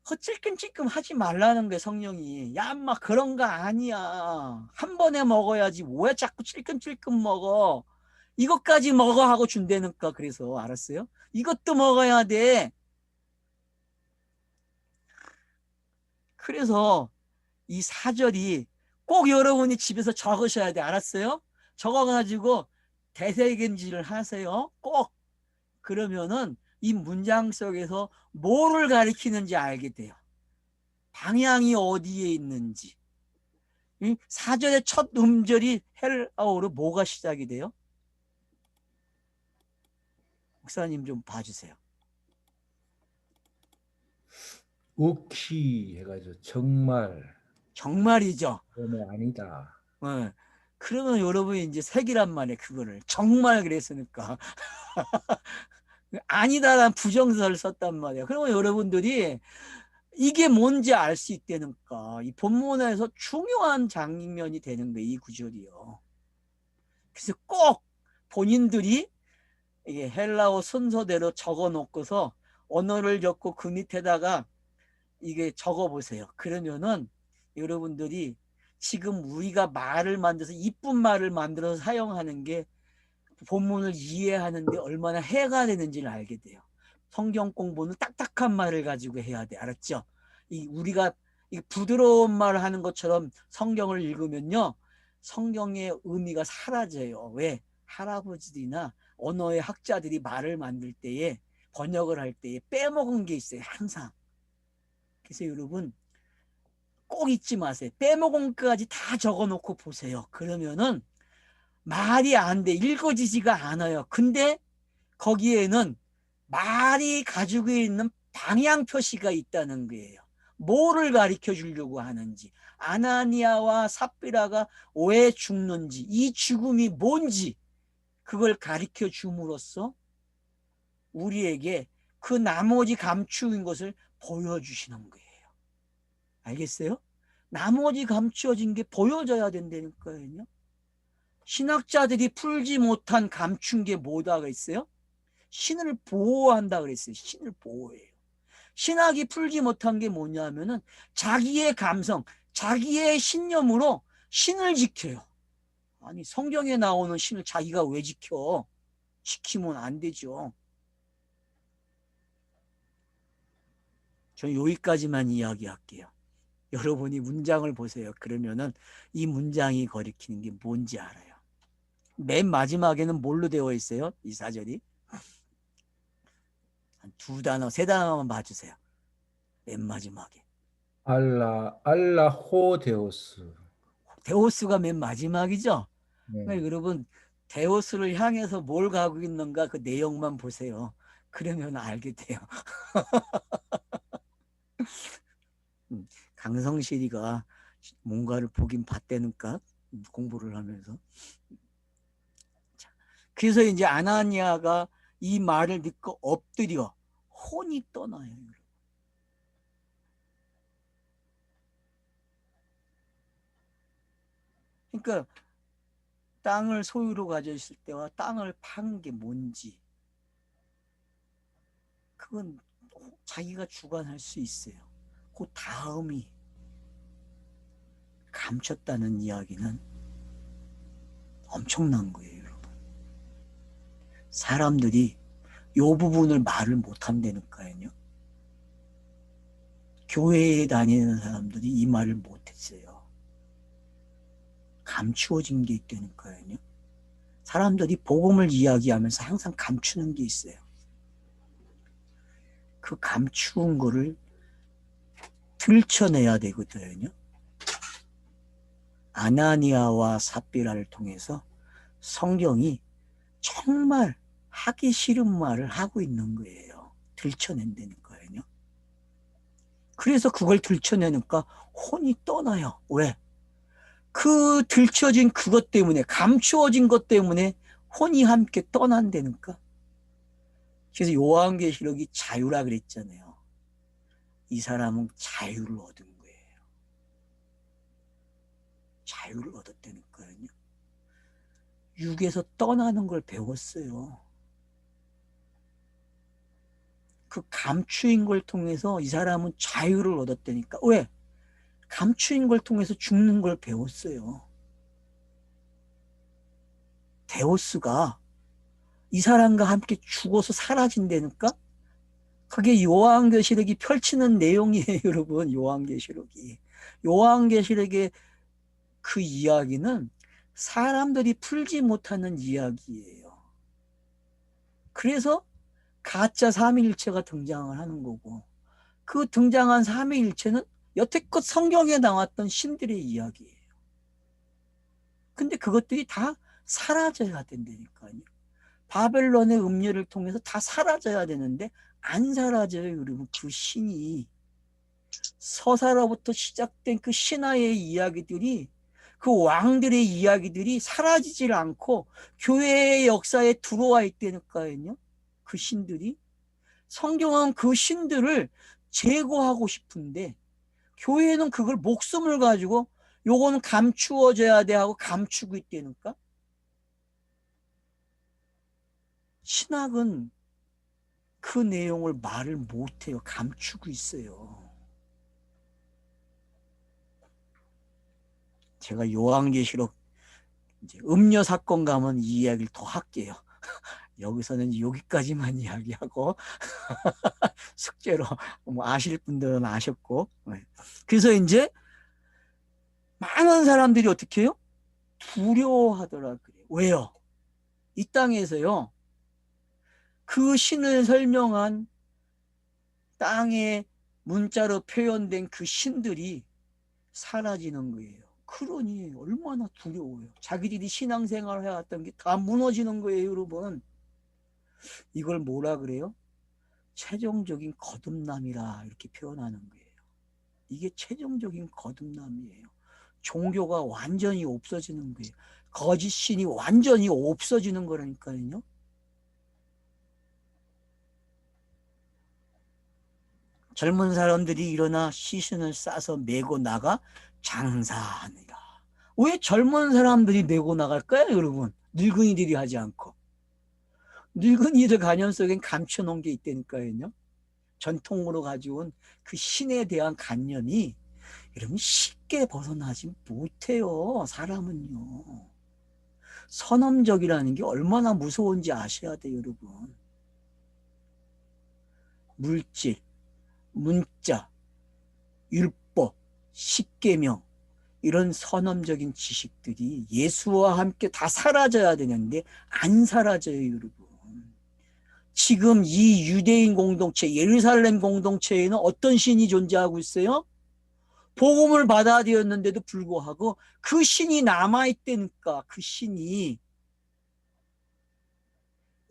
그 찔끔찔끔 하지 말라는 거예요. 성령이. 야 인마 그런 거 아니야. 한 번에 먹어야지. 왜 자꾸 찔끔찔끔 먹어. 이것까지 먹어 하고 준다니까. 그래서 알았어요? 이것도 먹어야 돼. 그래서 이 4절이 꼭 여러분이 집에서 적으셔야 돼. 알았어요? 적어가지고 대세견지를 하세요. 꼭. 그러면은 이 문장 속에서 뭐를 가리키는지 알게 돼요. 방향이 어디에 있는지. 4절의 첫 음절이 헬라어로 뭐가 시작이 돼요? 목사님 좀 봐주세요. 우키 해가지고 정말 정말이죠. 아니다. 네. 그러면 여러분이 이제 색이란 말이에요. 그거를 정말 그랬으니까 아니다라는 부정사를 썼단 말이에요. 그러면 여러분들이 이게 뭔지 알 수 있다니까. 이 본문에서 중요한 장면이 되는 거예요. 이 구절이요. 그래서 꼭 본인들이 이게 헬라어 순서대로 적어 놓고서 언어를 적고 그 밑에다가 이게 적어 보세요. 그러면은 여러분들이 지금 우리가 말을 만들어서 이쁜 말을 만들어서 사용하는 게 본문을 이해하는데 얼마나 해가 되는지를 알게 돼요. 성경 공부는 딱딱한 말을 가지고 해야 돼. 알았죠? 우리가 부드러운 말을 하는 것처럼 성경을 읽으면요. 성경의 의미가 사라져요. 왜? 할아버지들이나 언어의 학자들이 말을 만들 때에 번역을 할 때에 빼먹은 게 있어요. 항상. 그래서 여러분 꼭 잊지 마세요. 빼먹은 것까지 다 적어놓고 보세요. 그러면은 말이 안 돼. 읽어지지가 않아요. 근데 거기에는 말이 가지고 있는 방향 표시가 있다는 거예요. 뭐를 가르쳐 주려고 하는지, 아나니아와 삽비라가 왜 죽는지, 이 죽음이 뭔지 그걸 가르쳐 줌으로써 우리에게 그 나머지 감추인 것을 보여주시는 거예요. 알겠어요? 나머지 감추어진 게 보여져야 된다니까요. 신학자들이 풀지 못한 감춘 게 뭐다가 있어요? 신을 보호한다 그랬어요. 신을 보호해요. 신학이 풀지 못한 게 뭐냐면은 자기의 감성, 자기의 신념으로 신을 지켜요. 아니 성경에 나오는 신을 자기가 왜 지켜? 지키면 안 되죠. 저는 여기까지만 이야기할게요. 여러분이 문장을 보세요. 그러면은 이 문장이 가리키는 게 뭔지 알아요. 맨 마지막에는 뭘로 되어 있어요? 이 사절이 한 두 단어, 세 단어만 봐주세요. 맨 마지막에 알라호 데오스. 데오스가 맨 마지막이죠. 네. 그러니까 여러분 데오스를 향해서 뭘 가고 있는가 그 내용만 보세요. 그러면 알게 돼요. 강성실이가 뭔가를 보긴 봤다니까 공부를 하면서. 그래서 이제 아나니아가 이 말을 듣고 엎드려 혼이 떠나요. 그러니까 땅을 소유로 가졌을 때와 땅을 파는 게 뭔지 그건 자기가 주관할 수 있어요. 그 다음이 감췄다는 이야기는 엄청난 거예요, 여러분. 사람들이 이 부분을 말을 못한다니까요. 교회에 다니는 사람들이 이 말을 못했어요. 감추어진 게 있다니까요. 사람들이 복음을 이야기하면서 항상 감추는 게 있어요. 그 감추은 거를 들춰내야 되거든요. 아나니아와 삽비라를 통해서 성경이 정말 하기 싫은 말을 하고 있는 거예요. 들춰낸다니까요. 그래서 그걸 들춰내니까 혼이 떠나요. 왜? 그 들춰진 그것 때문에, 감추어진 것 때문에 혼이 함께 떠난다니까. 그래서 요한계시록이 자유라 그랬잖아요. 이 사람은 자유를 얻은 거예요. 자유를 얻었다니까요. 육에서 떠나는 걸 배웠어요. 그 감추인 걸 통해서 이 사람은 자유를 얻었다니까. 왜? 감추인 걸 통해서 죽는 걸 배웠어요. 데오스가 이 사람과 함께 죽어서 사라진다니까? 그게 요한계시록이 펼치는 내용이에요, 여러분. 요한계시록이. 요한계시록의 그 이야기는 사람들이 풀지 못하는 이야기예요. 그래서 가짜 삼위일체가 등장을 하는 거고 그 등장한 삼위일체는 여태껏 성경에 나왔던 신들의 이야기예요. 근데 그것들이 다 사라져야 된다니까요. 바벨론의 음료를 통해서 다 사라져야 되는데 안 사라져요, 여러분. 그 신이 서사로부터 시작된 그 신화의 이야기들이 그 왕들의 이야기들이 사라지질 않고 교회의 역사에 들어와 있다니까요. 그 신들이 성경은 그 신들을 제거하고 싶은데 교회는 그걸 목숨을 가지고 요거는 감추어져야 돼 하고 감추고 있다니까. 신학은 그 내용을 말을 못해요. 감추고 있어요. 제가 요한계시록 이제 음녀 사건 가면 이 이야기를 더 할게요. 여기서는 여기까지만 이야기하고 숙제로 뭐 아실 분들은 아셨고 그래서 이제 많은 사람들이 어떻게 해요? 두려워하더라 그래요. 왜요? 이 땅에서요 그 신을 설명한 땅에 문자로 표현된 그 신들이 사라지는 거예요. 그러니 얼마나 두려워요. 자기들이 신앙생활을 해왔던 게 다 무너지는 거예요, 여러분. 이걸 뭐라 그래요? 최종적인 거듭남이라 이렇게 표현하는 거예요. 이게 최종적인 거듭남이에요. 종교가 완전히 없어지는 거예요. 거짓 신이 완전히 없어지는 거라니까요. 젊은 사람들이 일어나 시신을 싸서 메고 나가 장사하느라. 왜 젊은 사람들이 메고 나갈까요, 여러분? 늙은이들이 하지 않고. 늙은이들 가년 속엔 감춰놓은 게 있다니까요. 전통으로 가지고 온 그 신에 대한 관념이 여러분 쉽게 벗어나지 못해요. 사람은요. 선험적이라는 게 얼마나 무서운지 아셔야 돼요, 여러분. 물질, 문자, 율법, 십계명 이런 선험적인 지식들이 예수와 함께 다 사라져야 되는데 안 사라져요, 여러분. 지금 이 유대인 공동체, 예루살렘 공동체에는 어떤 신이 존재하고 있어요? 복음을 받아들였는데도 불구하고 그 신이 남아있다니까. 그 신이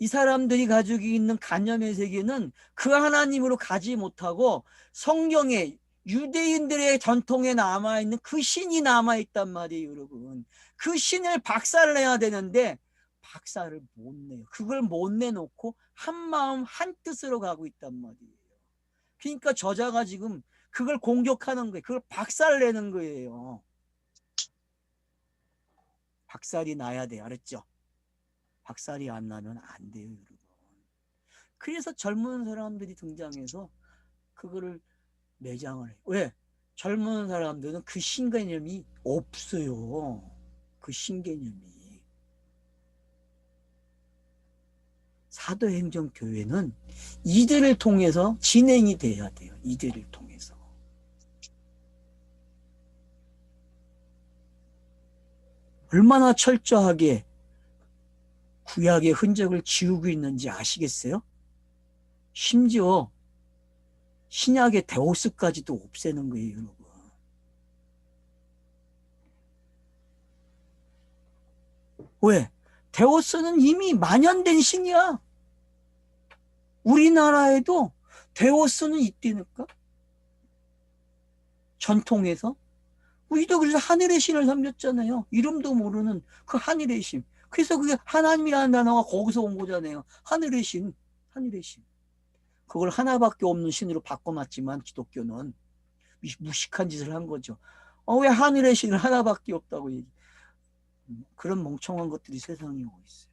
이 사람들이 가지고 있는 관념의 세계는 그 하나님으로 가지 못하고 성경에 유대인들의 전통에 남아있는 그 신이 남아있단 말이에요, 여러분. 그 신을 박살내야 되는데 박살을 못 내요. 그걸 못 내놓고 한 마음 한 뜻으로 가고 있단 말이에요. 그러니까 저자가 지금 그걸 공격하는 거예요. 그걸 박살내는 거예요. 박살이 나야 돼. 알았죠? 박살이 안 나면 안 돼요, 여러분. 그래서 젊은 사람들이 등장해서 그거를 매장을 해요. 왜? 젊은 사람들은 그 신개념이 없어요. 그 신개념이. 사도행전교회는 이들을 통해서 진행이 돼야 돼요. 이들을 통해서. 얼마나 철저하게 구약의 흔적을 지우고 있는지 아시겠어요? 심지어 신약의 데오스까지도 없애는 거예요, 여러분. 왜? 데오스는 이미 만연된 신이야. 우리나라에도 데오스는 있다니까? 전통에서. 우리도 그래서 하늘의 신을 섬겼잖아요. 이름도 모르는 그 하늘의 신. 그래서 그게 하나님이라는 단어가 거기서 온 거잖아요. 하늘의 신, 하늘의 신. 그걸 하나밖에 없는 신으로 바꿔놨지만 기독교는 무식한 짓을 한 거죠. 왜 하늘의 신을 하나밖에 없다고 얘기. 그런 멍청한 것들이 세상에 오고 있어요.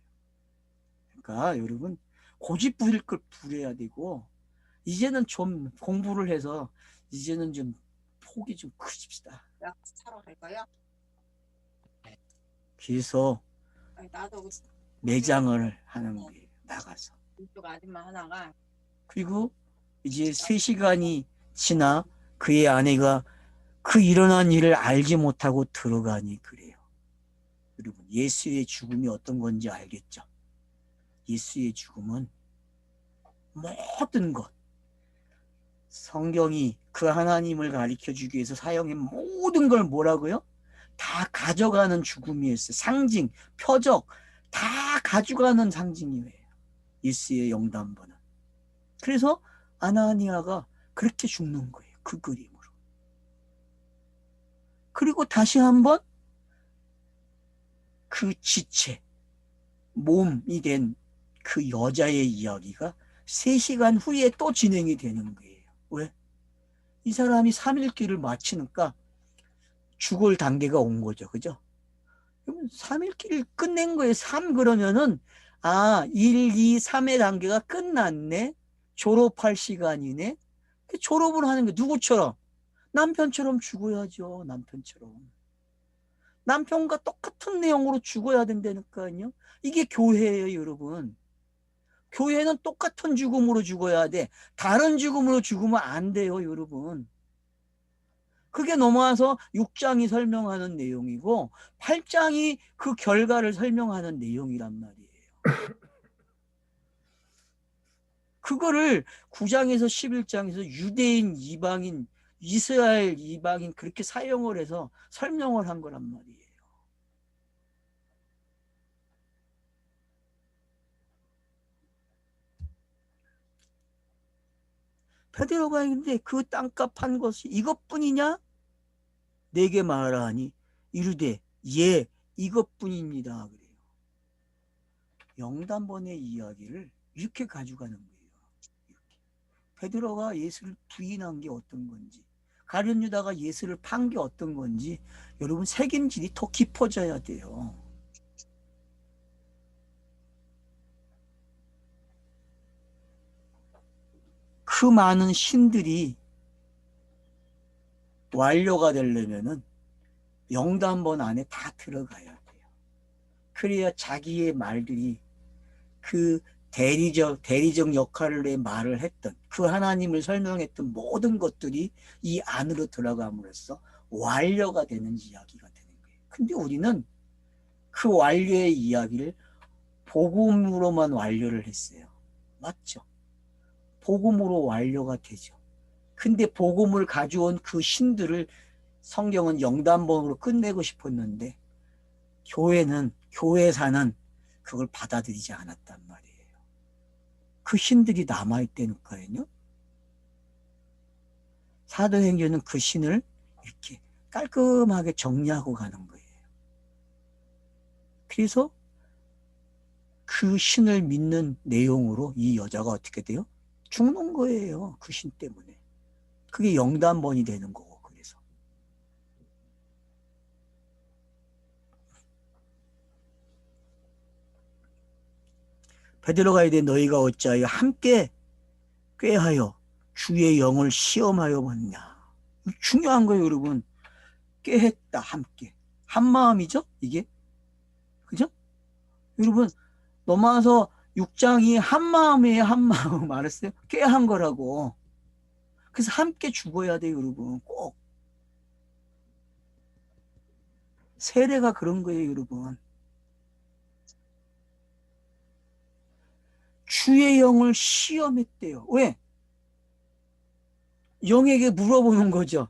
그러니까 여러분 고집 부릴 걸 부려야 되고 이제는 좀 공부를 해서 이제는 좀 폭이 좀 크집시다. 약 사러 갈까요? 그래서 아니, 나도 매장을 하는 거예요. 나가서. 이쪽 아줌마 하나가 그리고 이제 3시간이 지나 그의 아내가 그 일어난 일을 알지 못하고 들어가니 그래요. 여러분 예수의 죽음이 어떤 건지 알겠죠? 예수의 죽음은 모든 것, 성경이 그 하나님을 가르쳐주기 위해서 사용한 모든 걸 뭐라고요? 다 가져가는 죽음이었어요. 상징, 표적 다 가져가는 상징이에요. 예수의 영단번은. 그래서 아나니아가 그렇게 죽는 거예요. 그 그림으로. 그리고 다시 한번 그 지체, 몸이 된 그 여자의 이야기가 3시간 후에 또 진행이 되는 거예요. 왜? 이 사람이 3일 길을 마치니까 죽을 단계가 온 거죠. 그죠? 3일 길을 끝낸 거예요. 3 그러면은 1, 2, 3의 단계가 끝났네. 졸업할 시간이네. 졸업을 하는 게 누구처럼? 남편처럼 죽어야죠. 남편처럼. 남편과 똑같은 내용으로 죽어야 된다니까요. 이게 교회예요, 여러분. 교회는 똑같은 죽음으로 죽어야 돼. 다른 죽음으로 죽으면 안 돼요, 여러분. 그게 넘어와서 6장이 설명하는 내용이고 8장이 그 결과를 설명하는 내용이란 말이에요. 그거를 9장에서 11장에서 유대인, 이방인, 이스라엘 이방인 그렇게 사용을 해서 설명을 한 거란 말이에요. 베드로가 있는데 그 땅값 한 것이 이것뿐이냐? 내게 말하니 이르되 예 이것뿐입니다. 그래요. 영단번의 이야기를 이렇게 가져가는 거예요. 이렇게. 베드로가 예수를 부인한 게 어떤 건지, 가룟 유다가 예수를 판 게 어떤 건지 여러분 새김질이 더 깊어져야 돼요. 그 많은 신들이 완료가 되려면은 영단본 안에 다 들어가야 돼요. 그래야 자기의 말들이 그 대리적 역할의 말을 했던 그 하나님을 설명했던 모든 것들이 이 안으로 들어감으로써 완료가 되는 이야기가 되는 거예요. 근데 우리는 그 완료의 이야기를 복음으로만 완료를 했어요. 맞죠? 복음으로 완료가 되죠. 근데 복음을 가져온 그 신들을 성경은 영단본으로 끝내고 싶었는데 교회사는 그걸 받아들이지 않았단 말이에요. 그 신들이 남아있다니까요. 사도행전은 그 신을 이렇게 깔끔하게 정리하고 가는 거예요. 그래서 그 신을 믿는 내용으로 이 여자가 어떻게 돼요? 죽는 거예요. 그 신 때문에. 그게 영단본이 되는 거고. 그래서 베드로가 이르되 너희가 어찌하여 함께 꾀하여 주의 영을 시험하여 봤냐. 중요한 거예요, 여러분. 꾀했다, 함께. 한 마음이죠, 이게. 그죠? 여러분, 로마서 6장이 한 마음이에요, 한 마음. 알았어요? 꾀한 거라고. 그래서 함께 죽어야 돼요, 여러분. 꼭. 세례가 그런 거예요, 여러분. 주의 영을 시험했대요. 왜? 영에게 물어보는 거죠.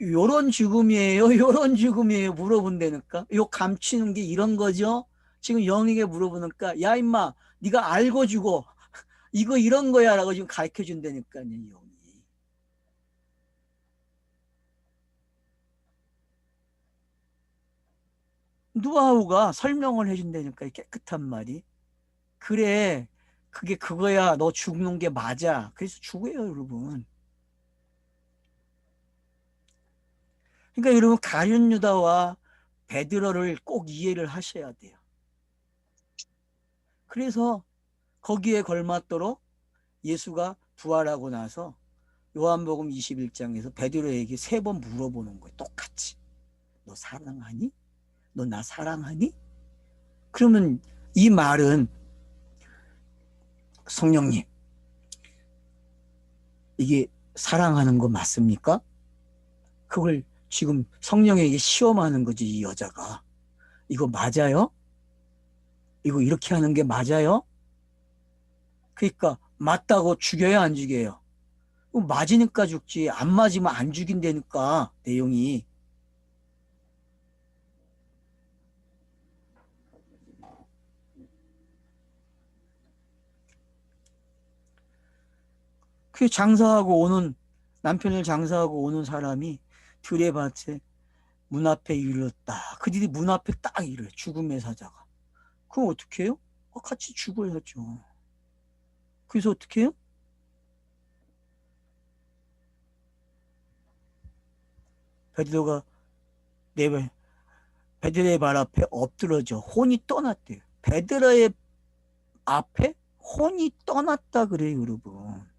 요런 죽음이에요? 요런 죽음이에요? 물어본다니까. 요 감추는 게 이런 거죠. 지금 영에게 물어보니까 야 임마 네가 알고 죽어. 이거 이런 거야 라고 지금 가르쳐 준다니까요. 영이. 누아우가 설명을 해준다니까 깨끗한 말이. 그래 그게 그거야. 너 죽는 게 맞아. 그래서 죽어요 여러분. 그러니까 여러분 가룟 유다와 베드로를 꼭 이해를 하셔야 돼요. 그래서 거기에 걸맞도록 예수가 부활하고 나서 요한복음 21장에서 베드로에게 3번 물어보는 거예요. 똑같이. 너 사랑하니? 너 나 사랑하니? 그러면 이 말은 성령님 이게 사랑하는 거 맞습니까? 그걸 지금 성령에게 시험하는 거지 이 여자가. 이거 맞아요? 이거 이렇게 하는 게 맞아요? 그러니까 맞다고 죽여야 안 죽여요? 맞으니까 죽지 안 맞으면 안 죽인다니까 내용이. 그 장사하고 오는 남편을 장사하고 오는 사람이 들의 밭에 문 앞에 이르렀다. 그들이 문 앞에 딱 이르요. 죽음의 사자가. 그럼 어떻게 해요? 같이 죽어야죠. 그래서 어떻게 해요? 베드로가 베드로의 발 앞에 엎드러져 혼이 떠났대요. 베드로의 앞에 혼이 떠났다 그래요, 여러분.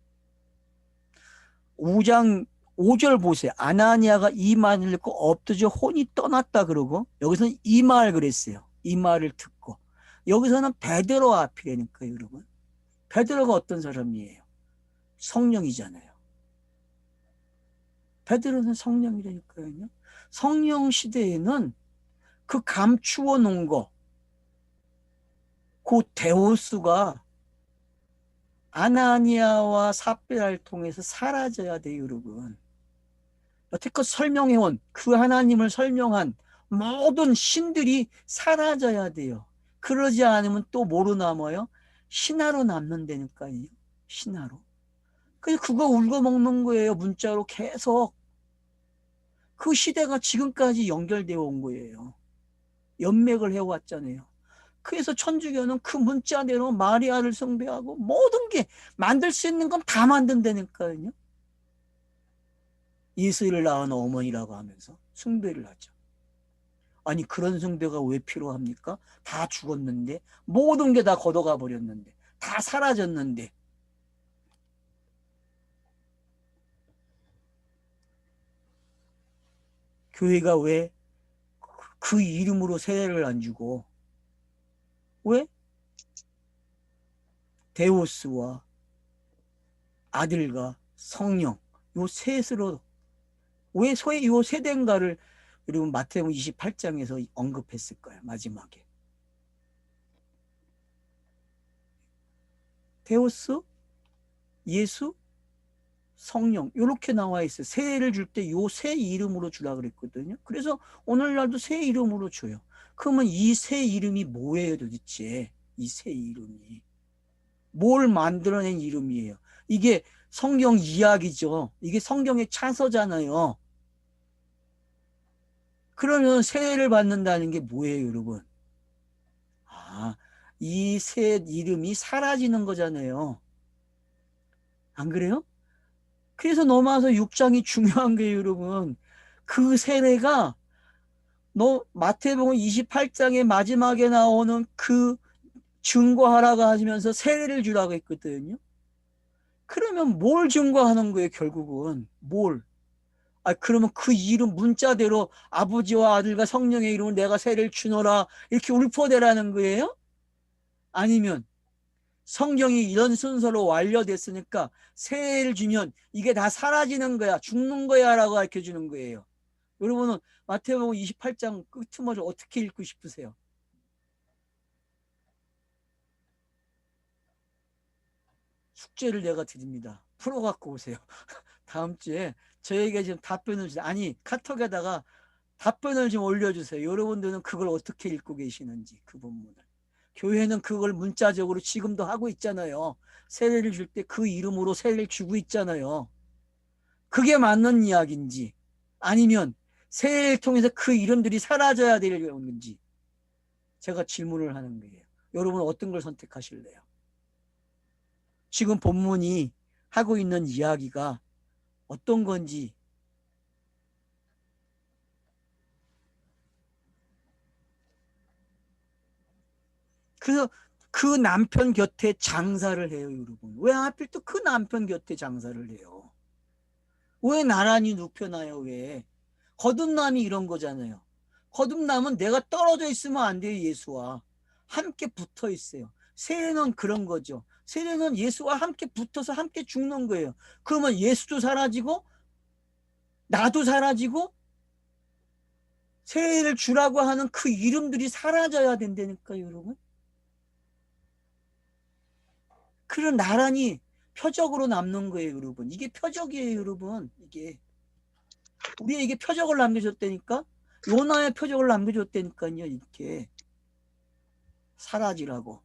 5장 5절 보세요. 아나니아가 이 말을 듣고 엎드려 혼이 떠났다 그러고 여기서는 이 말 그랬어요. 이 말을 듣고 여기서는 베드로 앞이라니까요, 여러분. 베드로가 어떤 사람이에요? 성령이잖아요. 베드로는 성령이라니까요. 성령 시대에는 그 감추어 놓은 거, 그 데오스가 아나니아와 삽비라를 통해서 사라져야 돼요, 여러분. 여태껏 설명해온 그 하나님을 설명한 모든 신들이 사라져야 돼요. 그러지 않으면 또 뭐로 남아요? 신화로 남는다니까요. 신화로. 그래서 그거 울고 먹는 거예요. 문자로 계속. 그 시대가 지금까지 연결되어 온 거예요. 연맥을 해왔잖아요. 그래서 천주교는 그 문자대로 마리아를 숭배하고 모든 게 만들 수 있는 건 다 만든다니까요. 예수를 낳은 어머니라고 하면서 숭배를 하죠. 아니 그런 숭배가 왜 필요합니까? 다 죽었는데 모든 게 다 걷어가 버렸는데 다 사라졌는데. 교회가 왜 그 이름으로 세례를 안 주고 왜 데오스와 아들과 성령 요 셋으로 왜 소위 요 세대인가를 여러분 마태복음 28장에서 언급했을까요? 마지막에 데오스, 예수, 성령 이렇게 나와 있어요. 세례를 줄 때 요 세 이름으로 주라 그랬거든요. 그래서 오늘날도 세 이름으로 줘요. 그러면 이 세 이름이 뭐예요 도대체? 이 세 이름이 뭘 만들어낸 이름이에요? 이게 성경 이야기죠. 이게 성경의 차서잖아요. 그러면 세례를 받는다는 게 뭐예요, 여러분? 아, 이 세 이름이 사라지는 거잖아요. 안 그래요? 그래서 넘어와서 6장이 중요한 거예요, 여러분. 그 세례가 마태복음 28장의 마지막에 나오는 그 증거하라고 하시면서 세례를 주라고 했거든요. 그러면 뭘 증거하는 거예요, 결국은? 뭘? 그러면 그 이름 문자대로 아버지와 아들과 성령의 이름을 내가 세례를 주노라 이렇게 읊어대라는 거예요? 아니면 성경이 이런 순서로 완료됐으니까 세례를 주면 이게 다 사라지는 거야, 죽는 거야 라고 가르쳐주는 거예요. 여러분은 마태복음 28장 끝머리 어떻게 읽고 싶으세요? 숙제를 내가 드립니다. 풀어갖고 오세요. 다음 주에 저에게 지금 답변을 주세요. 아니 카톡에다가 답변을 좀 올려주세요. 여러분들은 그걸 어떻게 읽고 계시는지 그 본문을. 교회는 그걸 문자적으로 지금도 하고 있잖아요. 세례를 줄 때 그 이름으로 세례를 주고 있잖아요. 그게 맞는 이야기인지 아니면 세례를 통해서 그 이름들이 사라져야 되는 건지 제가 질문을 하는 거예요. 여러분은 어떤 걸 선택하실래요? 지금 본문이 하고 있는 이야기가 어떤 건지 그래서 그 남편 곁에 장사를 해요, 여러분. 왜 하필 또 그 남편 곁에 장사를 해요? 왜 나란히 눕혀놔요, 왜? 거듭남이 이런 거잖아요. 거듭남은 내가 떨어져 있으면 안 돼요, 예수와. 함께 붙어 있어요. 세례는 그런 거죠. 세례는 예수와 함께 붙어서 함께 죽는 거예요. 그러면 예수도 사라지고, 나도 사라지고, 세례를 주라고 하는 그 이름들이 사라져야 된다니까요, 여러분. 그런 나란히 표적으로 남는 거예요, 여러분. 이게 표적이에요, 여러분. 우리에게 표적을 남겨줬다니까? 요나의 표적을 남겨줬다니까요, 이렇게. 사라지라고.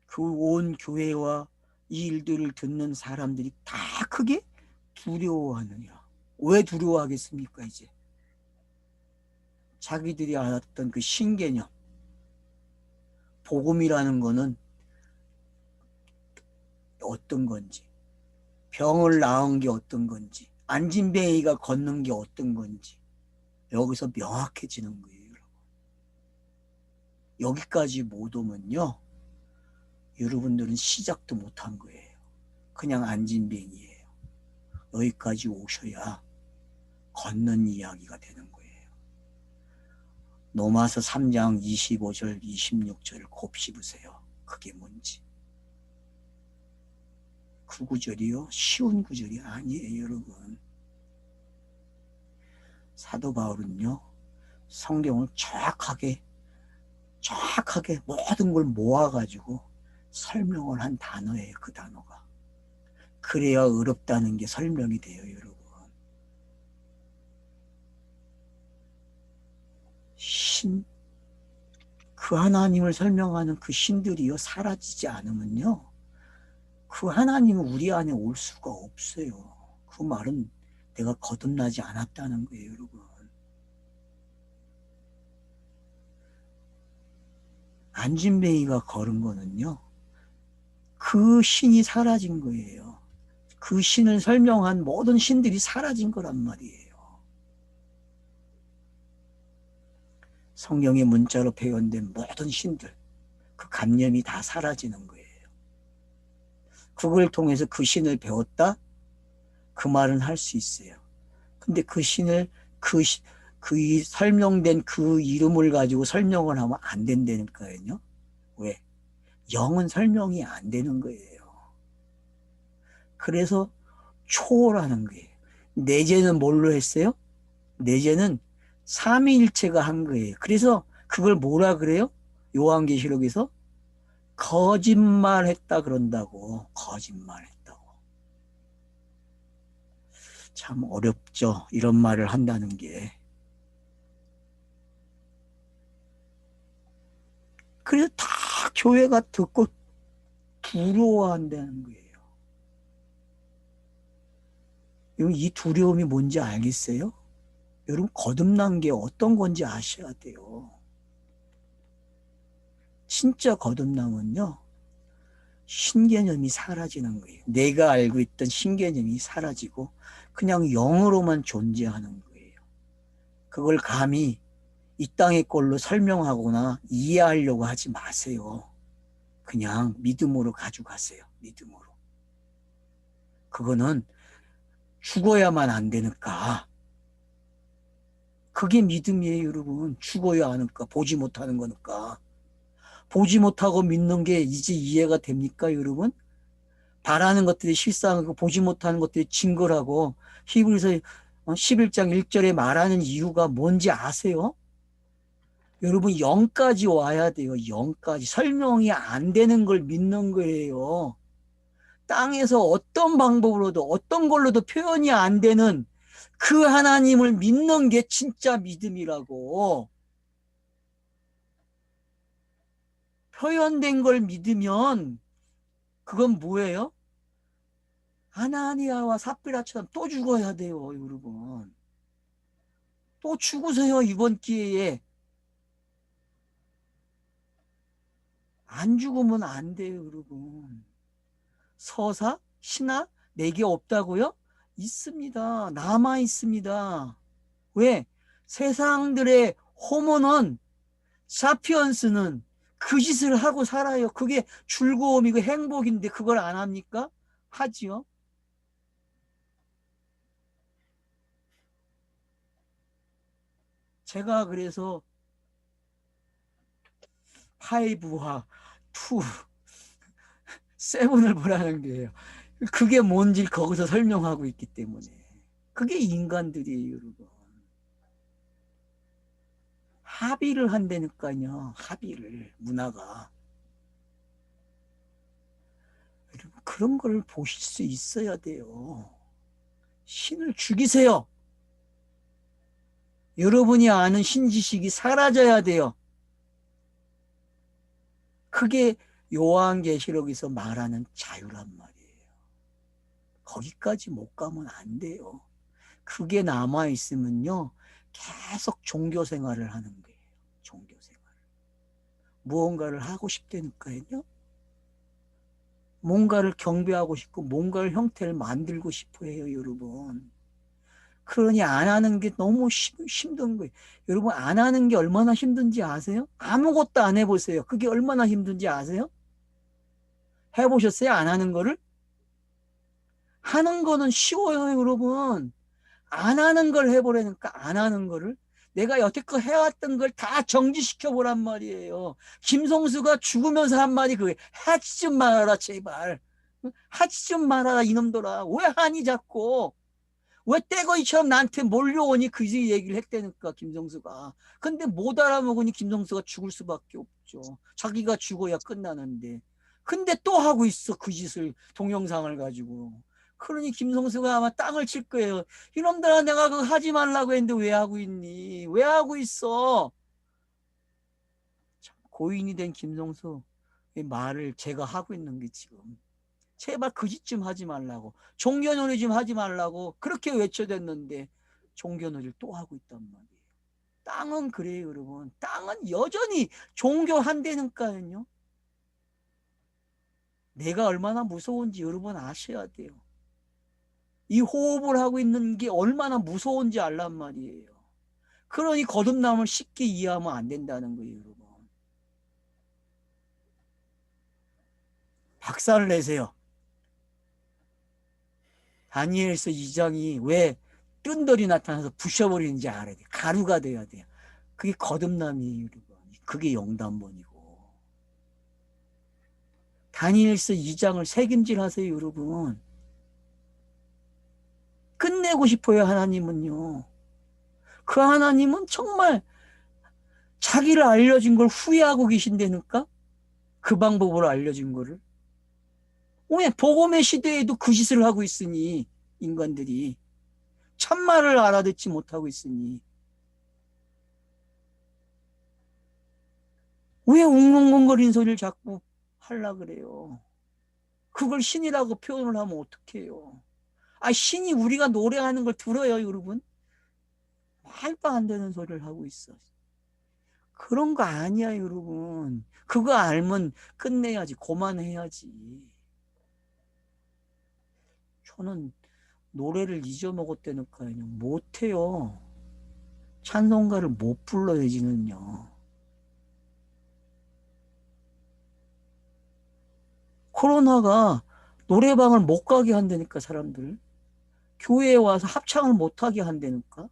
그 온 교회와 이 일들을 듣는 사람들이 다 크게 두려워하느니라. 왜 두려워하겠습니까, 이제? 자기들이 알았던 그 신개념. 복음이라는 거는 어떤 건지, 병을 낳은 게 어떤 건지, 안진뱅이가 걷는 게 어떤 건지, 여기서 명확해지는 거예요, 여러분. 여기까지 못 오면요, 여러분들은 시작도 못한 거예요. 그냥 안진뱅이에요. 여기까지 오셔야 걷는 이야기가 되는 거예요. 로마서 3장 25절 26절 곱씹으세요. 그게 뭔지. 그 구절이요, 쉬운 구절이 아니에요, 여러분. 사도 바울은요, 성경을 정확하게 모든 걸 모아가지고 설명을 한 단어예요, 그 단어가. 그래야 어렵다는 게 설명이 돼요, 여러분. 그 하나님을 설명하는 그 신들이요, 사라지지 않으면요, 그 하나님은 우리 안에 올 수가 없어요. 그 말은 내가 거듭나지 않았다는 거예요, 여러분. 안진뱅이가 걸은 거는요, 그 신이 사라진 거예요. 그 신을 설명한 모든 신들이 사라진 거란 말이에요. 성경의 문자로 표현된 모든 신들, 그 관념이 다 사라지는 거예요. 그걸 통해서 그 신을 배웠다? 그 말은 할 수 있어요. 근데 그 신을 그 설명된 그 이름을 가지고 설명을 하면 안 된다니까요. 왜? 영은 설명이 안 되는 거예요. 그래서 초라는 거예요. 내재는 뭘로 했어요? 내재는 삼위일체가 한 거예요. 그래서 그걸 뭐라 그래요? 요한계시록에서 거짓말했다 그런다고. 거짓말했다고. 참 어렵죠. 이런 말을 한다는 게. 그래서 다 교회가 듣고 두려워한다는 거예요. 여러분, 이 두려움이 뭔지 알겠어요? 여러분, 거듭난 게 어떤 건지 아셔야 돼요. 진짜 거듭남은요, 신개념이 사라지는 거예요. 내가 알고 있던 신개념이 사라지고 그냥 영으로만 존재하는 거예요. 그걸 감히 이 땅의 걸로 설명하거나 이해하려고 하지 마세요. 그냥 믿음으로 가져가세요. 믿음으로. 그거는 죽어야만 안 되니까. 그게 믿음이에요, 여러분. 죽어야 하니까. 보지 못하는 거니까. 보지 못하고 믿는 게 이제 이해가 됩니까, 여러분? 바라는 것들이 실상이고 보지 못하는 것들이 증거라고 히브리서 11장 1절에 말하는 이유가 뭔지 아세요? 여러분, 0까지 와야 돼요. 0까지. 설명이 안 되는 걸 믿는 거예요. 땅에서 어떤 방법으로도 어떤 걸로도 표현이 안 되는 그 하나님을 믿는 게 진짜 믿음이라고. 표현된 걸 믿으면 그건 뭐예요? 아나니아와 삽비라처럼 또 죽어야 돼요, 여러분. 또 죽으세요, 이번 기회에. 안 죽으면 안 돼요, 여러분. 서사, 신화, 내게 없다고요? 있습니다. 남아 있습니다. 왜? 세상들의 호모는, 사피언스는 그 짓을 하고 살아요. 그게 즐거움이고 행복인데 그걸 안 합니까? 하지요. 제가 그래서 5와 2, 7을 보라는 거예요. 그게 뭔지 거기서 설명하고 있기 때문에. 그게 인간들이에요, 여러분. 합의를 한다니까요. 합의를. 문화가. 여러분, 그런 걸 보실 수 있어야 돼요. 신을 죽이세요. 여러분이 아는 신지식이 사라져야 돼요. 그게 요한계시록에서 말하는 자유란 말이에요. 거기까지 못 가면 안 돼요. 그게 남아있으면요, 계속 종교 생활을 하는 거예요. 종교 생활. 무언가를 하고 싶다니까요. 뭔가를 경배하고 싶고, 뭔가를 형태를 만들고 싶어 해요, 여러분. 그러니 안 하는 게 너무 힘든 거예요. 여러분, 안 하는 게 얼마나 힘든지 아세요? 아무것도 안 해보세요. 그게 얼마나 힘든지 아세요? 해보셨어요? 안 하는 거를? 하는 거는 쉬워요, 여러분. 안 하는 걸 해보라니까, 안 하는 거를. 내가 여태껏 해왔던 걸 다 정지시켜 보란 말이에요. 김성수가 죽으면서 한 말이 그게 하지 좀 말아라, 제발. 하지 좀 말아라, 이놈들아. 왜 하니 자꾸. 왜 떼거이처럼 나한테 몰려오니 그 얘기를 했다니까, 김성수가. 근데 못 알아먹으니 김성수가 죽을 수밖에 없죠. 자기가 죽어야 끝나는데. 근데 또 하고 있어, 그 짓을, 동영상을 가지고. 그러니 김성수가 아마 땅을 칠 거예요. 이놈들아, 내가 그거 하지 말라고 했는데 왜 하고 있니? 왜 하고 있어? 참, 고인이 된 김성수의 말을 제가 하고 있는 게 지금. 제발 그 짓 좀 하지 말라고. 종교놀이 좀 하지 말라고. 그렇게 외쳐댔는데 종교놀이를 또 하고 있단 말이에요. 땅은 그래요, 여러분. 땅은 여전히 종교한다니까요. 내가 얼마나 무서운지 여러분 아셔야 돼요. 이 호흡을 하고 있는 게 얼마나 무서운지 알란 말이에요. 그러니 거듭남을 쉽게 이해하면 안 된다는 거예요, 여러분. 박살을 내세요. 다니엘서 2장이 왜 뜬돌이 나타나서 부셔버리는지 알아야 돼. 가루가 돼야 돼요. 그게 거듭남이에요, 여러분. 그게 영단본이고. 다니엘서 2장을 새김질하세요, 여러분. 끝내고 싶어요, 하나님은요. 그 하나님은 정말 자기를 알려준 걸 후회하고 계신다니까? 그 방법으로 알려준 거를. 왜 복음의 시대에도 그 짓을 하고 있으니, 인간들이 참말을 알아듣지 못하고 있으니 왜 웅웅거리는 소리를 자꾸 하려고 그래요? 그걸 신이라고 표현을 하면 어떡해요? 아, 신이 우리가 노래하는 걸 들어요, 여러분? 말도 안 되는 소리를 하고 있어. 그런 거 아니야, 여러분. 그거 알면 끝내야지, 그만해야지. 저는 노래를 잊어먹었다니까요. 못해요. 찬송가를 못 불러요, 지는요. 코로나가 노래방을 못 가게 한다니까, 사람들. 교회에 와서 합창을 못 하게 한다니까.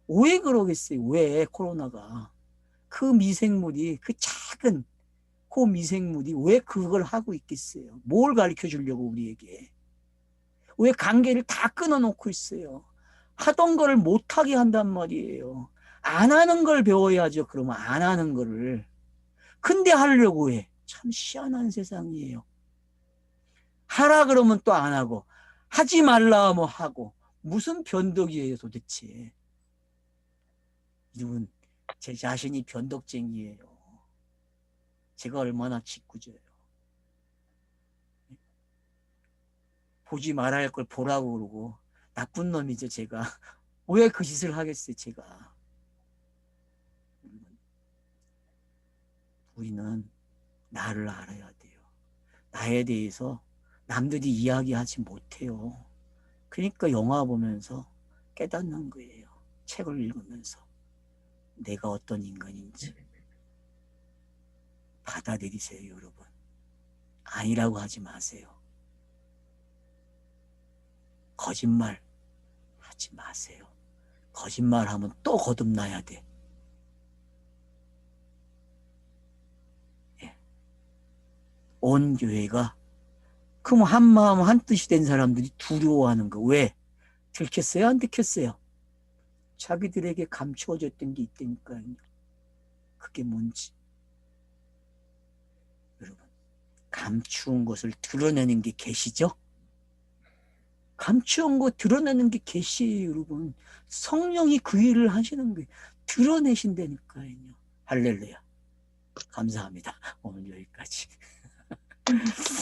왜 그러겠어요? 왜 코로나가. 그 미생물이, 그 작은 그 미생물이 왜 그걸 하고 있겠어요? 뭘 가르쳐 주려고 우리에게. 왜 관계를 다 끊어놓고 있어요? 하던 거를 못하게 한단 말이에요. 안 하는 걸 배워야죠. 그러면 안 하는 거를. 근데 하려고 해. 참 희한한 세상이에요. 하라 그러면 또 안 하고, 하지 말라 하면 하고. 무슨 변덕이에요, 도대체. 이분, 제 자신이 변덕쟁이에요. 제가 얼마나 짓궂어요. 보지 말아야 할 걸 보라고 그러고, 나쁜 놈이죠, 제가. 왜 그 짓을 하겠어요, 제가. 우리는 나를 알아야 돼요. 나에 대해서 남들이 이야기하지 못해요. 그러니까 영화 보면서 깨닫는 거예요. 책을 읽으면서. 내가 어떤 인간인지. 받아들이세요, 여러분. 아니라고 하지 마세요. 거짓말 하지 마세요. 거짓말하면 또 거듭나야 돼. 예. 온 교회가 그럼 한 마음 한 뜻이 된 사람들이 두려워하는 거. 왜? 들켰어요? 안 들켰어요? 자기들에게 감추어졌던 게 있다니까요. 그게 뭔지. 여러분, 감추운 것을 드러내는 게 계시죠? 감추운 거 드러내는 게 계시예요, 여러분. 성령이 그 일을 하시는 게 드러내신다니까요. 할렐루야. 감사합니다. 오늘 여기까지.